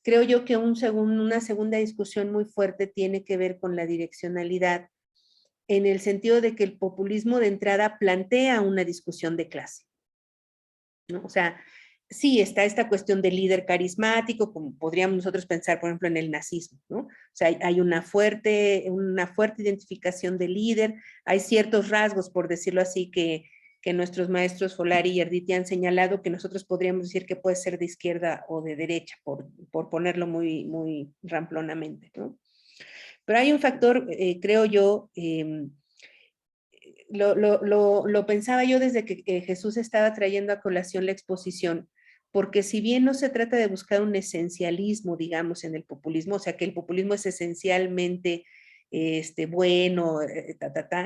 Creo yo que una segunda discusión muy fuerte tiene que ver con la direccionalidad, en el sentido de que el populismo de entrada plantea una discusión de clase, ¿no? O sea, sí, está esta cuestión del líder carismático, como podríamos nosotros pensar, por ejemplo, en el nazismo, ¿no? O sea, hay una fuerte identificación del líder, hay ciertos rasgos, por decirlo así, que nuestros maestros Folari y Arditi han señalado, que nosotros podríamos decir que puede ser de izquierda o de derecha, por ponerlo muy, muy ramplonamente, ¿no? Pero hay un factor, creo yo, lo pensaba yo desde que Jesús estaba trayendo a colación la exposición, porque si bien no se trata de buscar un esencialismo, digamos, en el populismo, o sea, que el populismo es esencialmente bueno,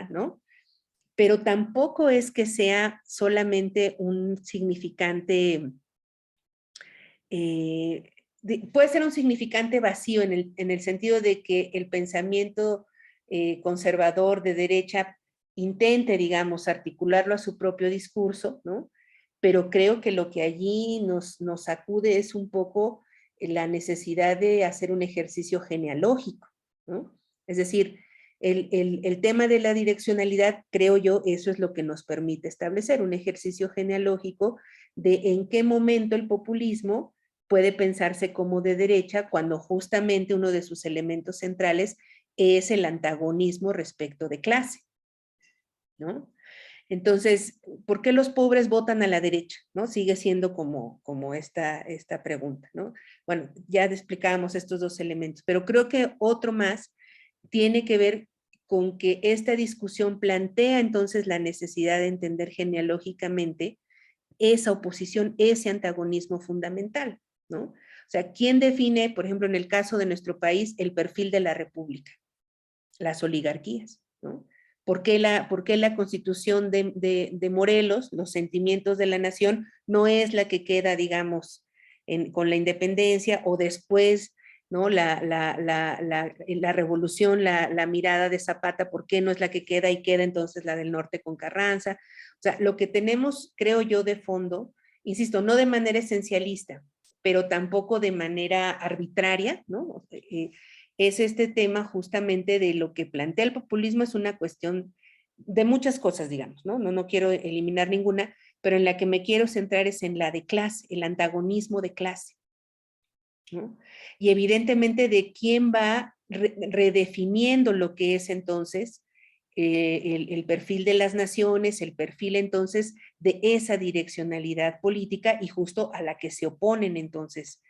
¿no? Pero tampoco es que sea solamente un significante, puede ser un significante vacío en el sentido de que el pensamiento conservador de derecha intente, digamos, articularlo a su propio discurso, ¿no? Pero creo que lo que allí nos acude es un poco la necesidad de hacer un ejercicio genealógico, ¿no? Es decir, el tema de la direccionalidad, creo yo, eso es lo que nos permite establecer un ejercicio genealógico de en qué momento el populismo puede pensarse como de derecha cuando justamente uno de sus elementos centrales es el antagonismo respecto de clase, ¿no? Entonces, ¿por qué los pobres votan a la derecha? ¿No? Sigue siendo como esta pregunta, ¿no? Bueno, ya explicábamos estos dos elementos, pero creo que otro más tiene que ver con que esta discusión plantea entonces la necesidad de entender genealógicamente esa oposición, ese antagonismo fundamental, ¿no? O sea, ¿quién define, por ejemplo, en el caso de nuestro país, el perfil de la república? Las oligarquías, ¿no? ¿Por qué la Constitución de Morelos, los sentimientos de la nación, no es la que queda, digamos, con la independencia o después, ¿no? La revolución, la mirada de Zapata, ¿por qué no es la que queda y queda entonces la del norte con Carranza? O sea, lo que tenemos, creo yo, de fondo, insisto, no de manera esencialista, pero tampoco de manera arbitraria, ¿no? Es este tema justamente de lo que plantea el populismo, es una cuestión de muchas cosas, digamos, ¿no? No quiero eliminar ninguna, pero en la que me quiero centrar es en la de clase, el antagonismo de clase, ¿no? Y evidentemente de quién va redefiniendo lo que es entonces el perfil de las naciones, el perfil entonces de esa direccionalidad política y justo a la que se oponen entonces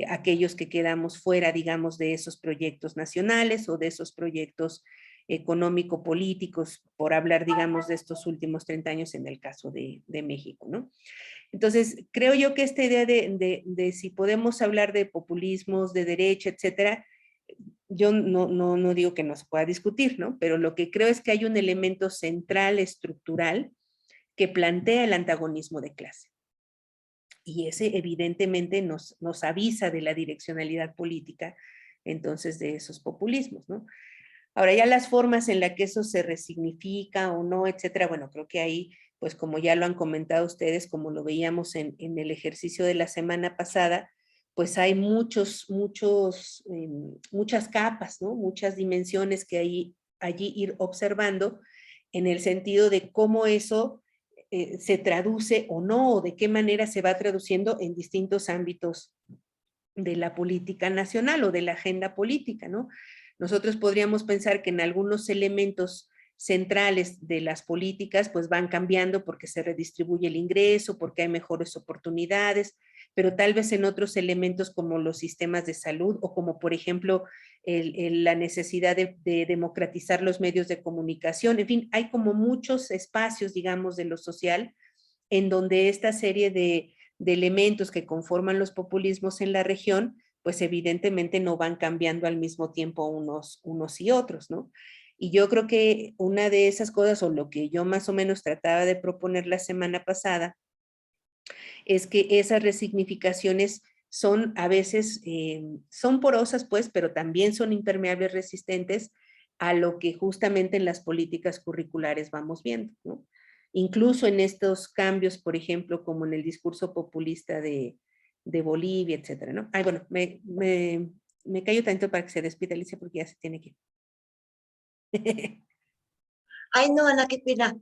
aquellos que quedamos fuera, digamos, de esos proyectos nacionales o de esos proyectos económico-políticos, por hablar, digamos, de estos últimos 30 años en el caso de México, ¿no? Entonces, creo yo que esta idea de si podemos hablar de populismos, de derecha, etcétera, yo no digo que no se pueda discutir, ¿no? Pero lo que creo es que hay un elemento central, estructural, que plantea el antagonismo de clase. Y ese evidentemente nos avisa de la direccionalidad política, entonces, de esos populismos, ¿no? Ahora, ya las formas en las que eso se resignifica o no, etcétera, bueno, creo que ahí, pues como ya lo han comentado ustedes, como lo veíamos en el ejercicio de la semana pasada, pues hay muchas capas, ¿no? Muchas dimensiones que allí ir observando en el sentido de cómo eso se traduce o no, o de qué manera se va traduciendo en distintos ámbitos de la política nacional o de la agenda política, ¿no? Nosotros podríamos pensar que en algunos elementos centrales de las políticas pues van cambiando porque se redistribuye el ingreso, porque hay mejores oportunidades, pero tal vez en otros elementos como los sistemas de salud o como por ejemplo la necesidad de democratizar los medios de comunicación, en fin, hay como muchos espacios, digamos, de lo social en donde esta serie de elementos que conforman los populismos en la región, pues evidentemente no van cambiando al mismo tiempo unos y otros, ¿no? Y yo creo que una de esas cosas, o lo que yo más o menos trataba de proponer la semana pasada, es que esas resignificaciones son a veces, son porosas pues, pero también son impermeables, resistentes a lo que justamente en las políticas curriculares vamos viendo, ¿no? Incluso en estos cambios, por ejemplo, como en el discurso populista de Bolivia, etcétera, ¿no? Ay, bueno, me callo tanto para que se despida Alicia porque ya se tiene que ir. Ay, no, Ana, qué pena.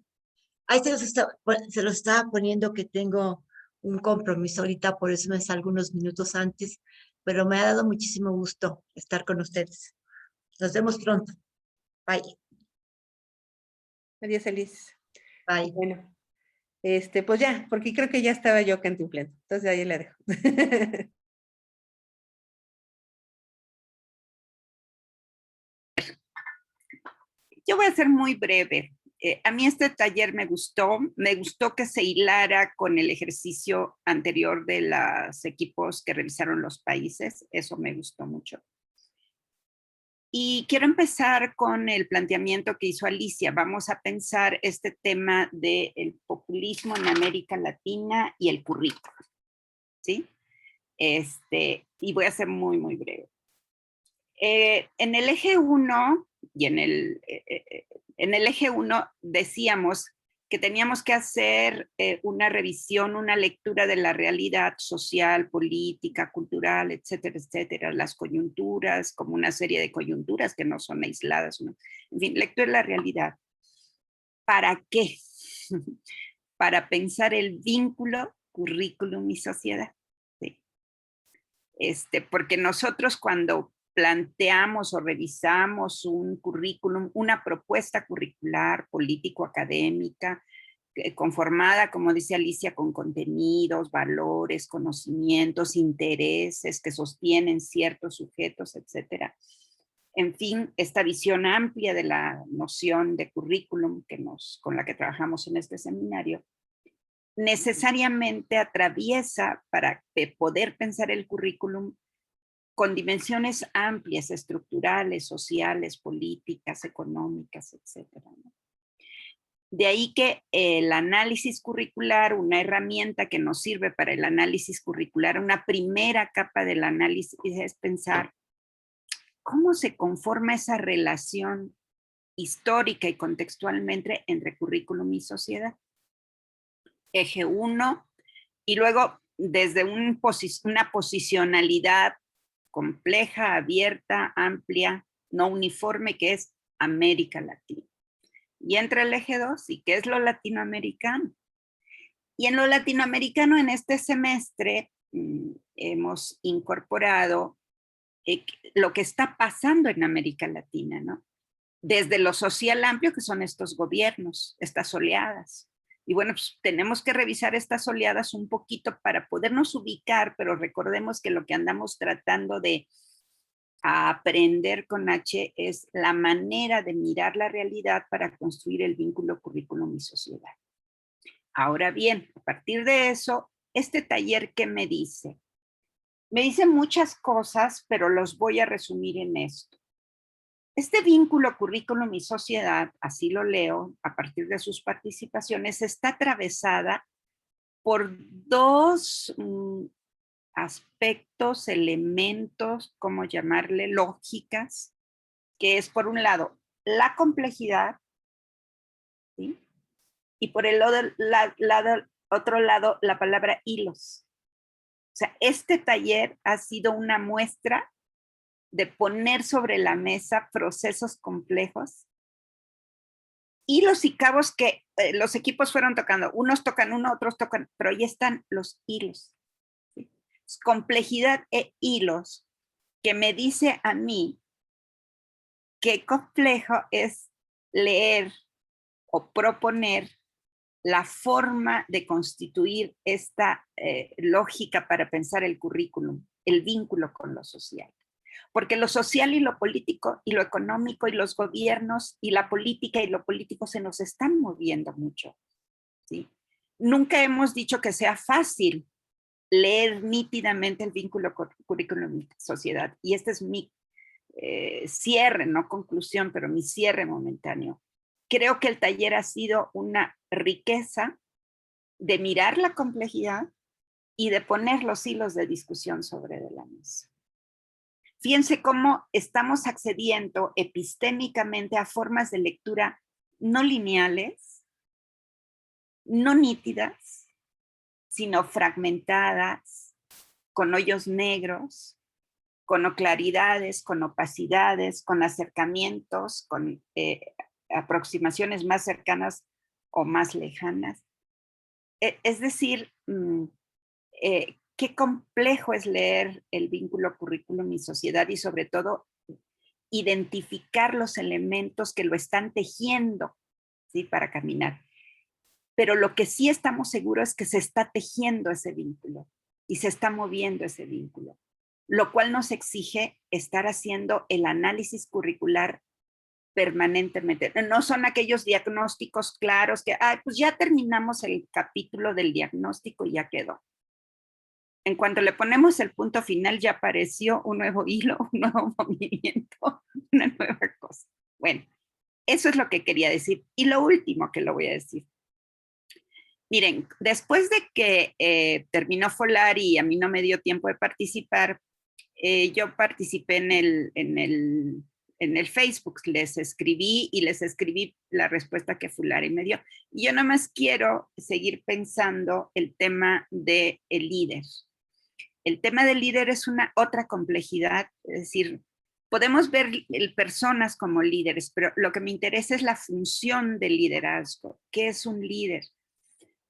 Ahí se los estaba poniendo que tengo un compromiso ahorita, por eso me salgo unos minutos antes, pero me ha dado muchísimo gusto estar con ustedes. Nos vemos pronto. Bye. Adiós, Alice. Bye. Bueno, pues ya, porque creo que ya estaba yo cantinflando. Entonces ahí la dejo. Yo voy a ser muy breve. A mí este taller me gustó que se hilara con el ejercicio anterior de los equipos que revisaron los países, eso me gustó mucho. Y quiero empezar con el planteamiento que hizo Alicia. Vamos a pensar este tema del populismo en América Latina y el currículo, ¿sí? Y voy a ser muy, muy breve. En el eje 1 y en el eje 1 decíamos que teníamos que hacer una revisión, una lectura de la realidad social, política, cultural, etcétera, etcétera, las coyunturas, como una serie de coyunturas que no son aisladas, ¿no? En fin, lectura de la realidad. ¿Para qué? Para pensar el vínculo, currículum y sociedad. ¿Sí? Porque nosotros cuando planteamos o revisamos un currículum, una propuesta curricular, político-académica, conformada, como dice Alicia, con contenidos, valores, conocimientos, intereses que sostienen ciertos sujetos, etcétera. En fin, esta visión amplia de la noción de currículum con la que trabajamos en este seminario, necesariamente atraviesa, para poder pensar el currículum, con dimensiones amplias, estructurales, sociales, políticas, económicas, etcétera, ¿no? De ahí que el análisis curricular, una herramienta que nos sirve para el análisis curricular, una primera capa del análisis es pensar cómo se conforma esa relación histórica y contextualmente entre currículum y sociedad. Eje 1, y luego desde una posicionalidad compleja, abierta, amplia, no uniforme, que es América Latina. Y entra el eje 2, ¿y qué es lo latinoamericano? Y en lo latinoamericano en este semestre hemos incorporado lo que está pasando en América Latina, ¿no? Desde lo social amplio, que son estos gobiernos, estas oleadas. Y bueno, pues tenemos que revisar estas oleadas un poquito para podernos ubicar, pero recordemos que lo que andamos tratando de aprender con H es la manera de mirar la realidad para construir el vínculo currículum y sociedad. Ahora bien, a partir de eso, este taller, ¿qué me dice? Me dice muchas cosas, pero los voy a resumir en esto. Este vínculo currículum y sociedad, así lo leo, a partir de sus participaciones, está atravesada por dos aspectos, elementos, ¿cómo llamarle? Lógicas, que es por un lado la complejidad, ¿sí? Y por el otro lado la palabra hilos. O sea, este taller ha sido una muestra de poner sobre la mesa procesos complejos, hilos y cabos que los equipos fueron tocando. Unos tocan uno, otros tocan, pero ahí están los hilos. ¿Sí? Complejidad e hilos que me dice a mí qué complejo es leer o proponer la forma de constituir esta lógica para pensar el currículum, el vínculo con lo social. Porque lo social y lo político y lo económico y los gobiernos y la política y lo político se nos están moviendo mucho, ¿sí? Nunca hemos dicho que sea fácil leer nítidamente el vínculo currículum y sociedad. Y este es mi cierre, no conclusión, pero mi cierre momentáneo. Creo que el taller ha sido una riqueza de mirar la complejidad, y de poner los hilos de discusión sobre de la mesa. Fíjense cómo estamos accediendo epistémicamente a formas de lectura no lineales, no nítidas, sino fragmentadas, con hoyos negros, con claridades, con opacidades, con acercamientos, con aproximaciones más cercanas o más lejanas. Es decir, qué complejo es leer el vínculo currículum y sociedad y sobre todo identificar los elementos que lo están tejiendo, ¿sí? Para caminar. Pero lo que sí estamos seguros es que se está tejiendo ese vínculo y se está moviendo ese vínculo, lo cual nos exige estar haciendo el análisis curricular permanentemente. No son aquellos diagnósticos claros que, pues ya terminamos el capítulo del diagnóstico y ya quedó. En cuanto le ponemos el punto final, ya apareció un nuevo hilo, un nuevo movimiento, una nueva cosa. Bueno, eso es lo que quería decir. Y lo último que lo voy a decir. Miren, después de que terminó Folari y a mí no me dio tiempo de participar, yo participé en el Facebook, les escribí la respuesta que Folari me dio. Y yo nomás quiero seguir pensando el tema del líder. El tema del líder es otra complejidad, es decir, podemos ver personas como líderes, pero lo que me interesa es la función del liderazgo. ¿Qué es un líder?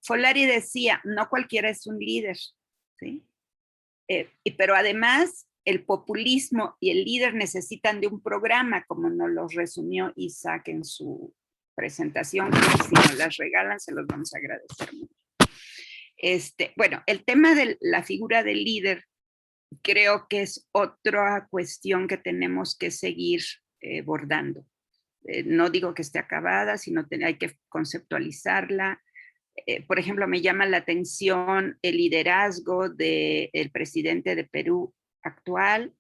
Folari decía, no cualquiera es un líder, ¿sí? Pero además el populismo y el líder necesitan de un programa, como nos lo resumió Isaac en su presentación, que si nos las regalan se los vamos a agradecer mucho. Bueno, el tema de la figura del líder creo que es otra cuestión que tenemos que seguir bordando. No digo que esté acabada, sino hay que conceptualizarla. Por ejemplo, me llama la atención el liderazgo del presidente de Perú actual,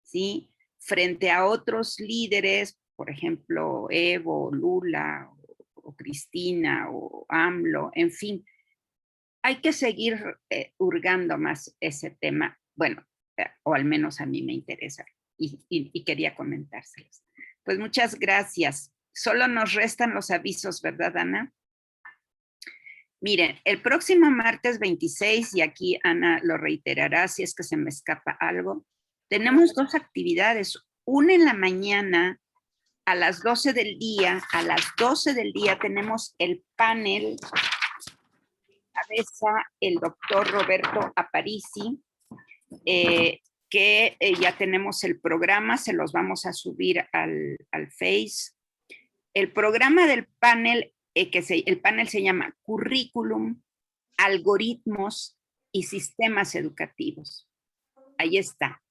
¿sí? Frente a otros líderes, por ejemplo, Evo, Lula, o Cristina, o AMLO, en fin. Hay que seguir hurgando más ese tema, bueno, o al menos a mí me interesa y quería comentárselos. Pues muchas gracias. Solo nos restan los avisos, ¿verdad, Ana? Miren, el próximo martes 26, y aquí Ana lo reiterará si es que se me escapa algo, tenemos dos actividades. Una en la mañana a las 12 del día, tenemos el panel cabeza el doctor Roberto Aparici, que ya tenemos el programa, se los vamos a subir al Face. El programa del panel, el panel se llama Currículum, Algoritmos y Sistemas Educativos. Ahí está.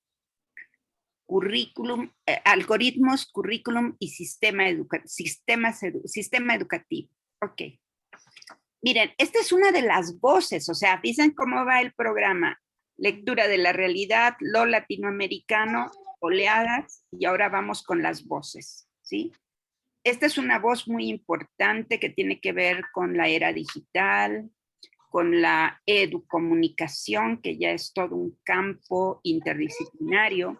Currículum, algoritmos, currículum y sistema educativo. Ok. Miren, esta es una de las voces, o sea, dicen cómo va el programa. Lectura de la realidad, lo latinoamericano, oleadas, y ahora vamos con las voces, ¿sí? Esta es una voz muy importante que tiene que ver con la era digital, con la educomunicación, que ya es todo un campo interdisciplinario,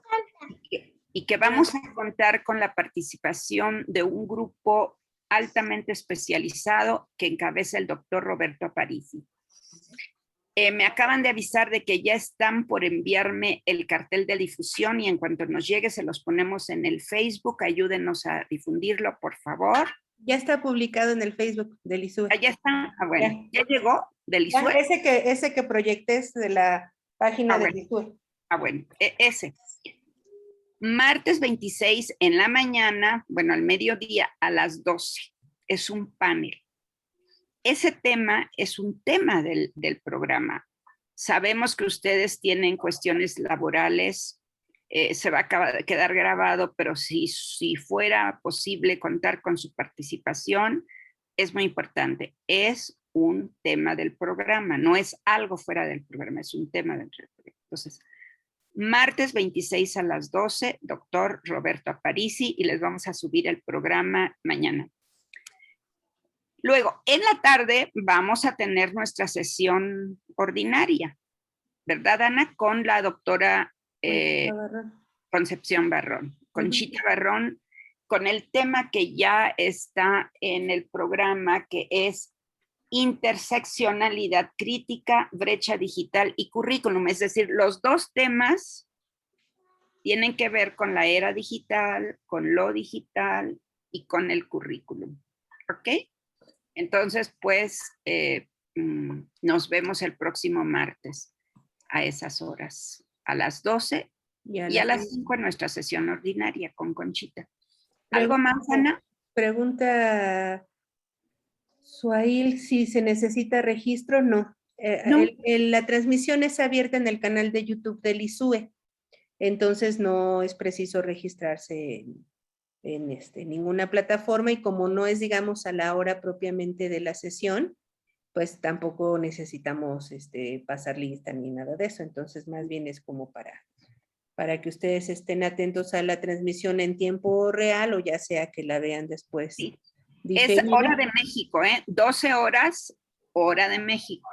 y que vamos a contar con la participación de un grupo altamente especializado que encabeza el doctor Roberto Aparici. Me acaban de avisar de que ya están por enviarme el cartel de difusión y en cuanto nos llegue se los ponemos en el Facebook. Ayúdenos a difundirlo, por favor. Ya está publicado en el Facebook del ISUE. Ya está. Bueno, ¿ya llegó del ISUE? Ese que proyecté es de la página del ISUE. Bueno, ese. Martes 26 en la mañana, bueno, al mediodía a las 12. Es un panel. Ese tema es un tema del programa. Sabemos que ustedes tienen cuestiones laborales, se va a quedar grabado, pero si fuera posible contar con su participación, es muy importante. Es un tema del programa, no es algo fuera del programa, es un tema dentro del programa. Entonces, martes 26 a las 12, doctor Roberto Aparici, y les vamos a subir el programa mañana. Luego, en la tarde vamos a tener nuestra sesión ordinaria. ¿verdad, Ana? Con la doctora Barrón. Concepción Barrón, Conchita Barrón, con el tema que ya está en el programa, que es interseccionalidad crítica, brecha digital y currículum. Es decir, los dos temas tienen que ver con la era digital, con lo digital y con el currículum. ¿Ok? Entonces, pues, nos vemos el próximo martes a esas horas, a las 12 y a las 5 en nuestra sesión ordinaria con Conchita. ¿Algo más, Ana? Pregunta Suail si se necesita registro. No. No. La transmisión es abierta en el canal de YouTube del ISUE, entonces no es preciso registrarse en ninguna plataforma, y como no es, digamos, a la hora propiamente de la sesión, pues tampoco necesitamos pasar lista ni nada de eso. Entonces más bien es como para que ustedes estén atentos a la transmisión en tiempo real, o ya sea que la vean después. Sí. Es diferida. hora de México, 12 horas, hora de México.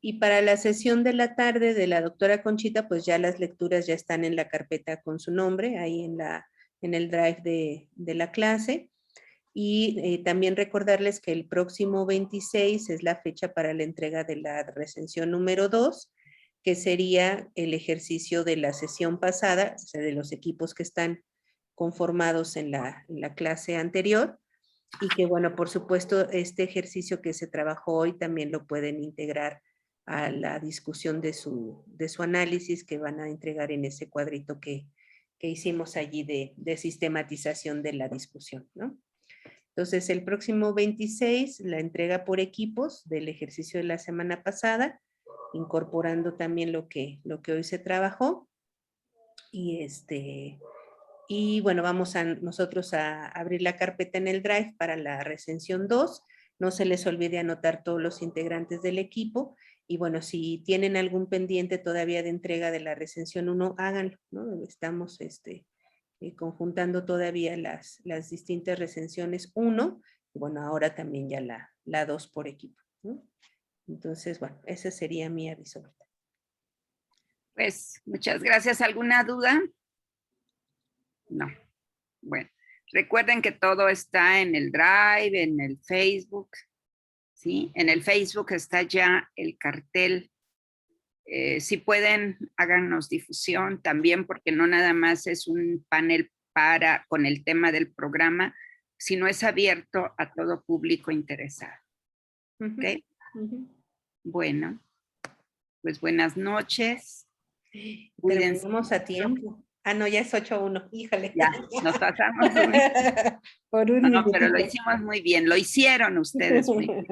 Y para la sesión de la tarde de la doctora Conchita, pues ya las lecturas ya están en la carpeta con su nombre, ahí en el drive de la clase. Y también recordarles que el próximo 26 es la fecha para la entrega de la recensión número 2, que sería el ejercicio de la sesión pasada, o sea, de los equipos que están conformados en la clase anterior. Y que, bueno, por supuesto, este ejercicio que se trabajó hoy también lo pueden integrar a la discusión de su análisis, que van a entregar en ese cuadrito que hicimos allí de sistematización de la discusión, ¿no? Entonces, el próximo 26, la entrega por equipos del ejercicio de la semana pasada, incorporando también lo que hoy se trabajó. Y bueno, vamos nosotros a abrir la carpeta en el Drive para la recensión 2. No se les olvide anotar todos los integrantes del equipo. Y bueno, si tienen algún pendiente todavía de entrega de la recensión 1, háganlo, ¿no? Estamos conjuntando todavía las distintas recensiones 1. Y bueno, ahora también ya la 2 por equipo, ¿no? Entonces, bueno, ese sería mi aviso. Pues, muchas gracias. ¿Alguna duda? No. Bueno, recuerden que todo está en el Drive, en el Facebook, ¿sí? En el Facebook está ya el cartel. Si pueden, háganos difusión también, porque no nada más es un panel con el tema del programa, sino es abierto a todo público interesado. ¿Ok? Bueno, pues buenas noches. Cuídense. Terminamos a tiempo. Ah, no, ya es 8:01. Híjole. Ya, nos pasamos. Por un no, pero lo hicimos muy bien. Lo hicieron ustedes muy bien.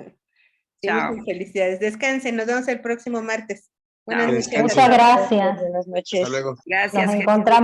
Sí, Chao. muchas felicidades. Descansen. Nos vemos el próximo martes. Buenas noches. Muchas gracias. Buenas noches. Hasta luego. Gracias. Nos encontramos.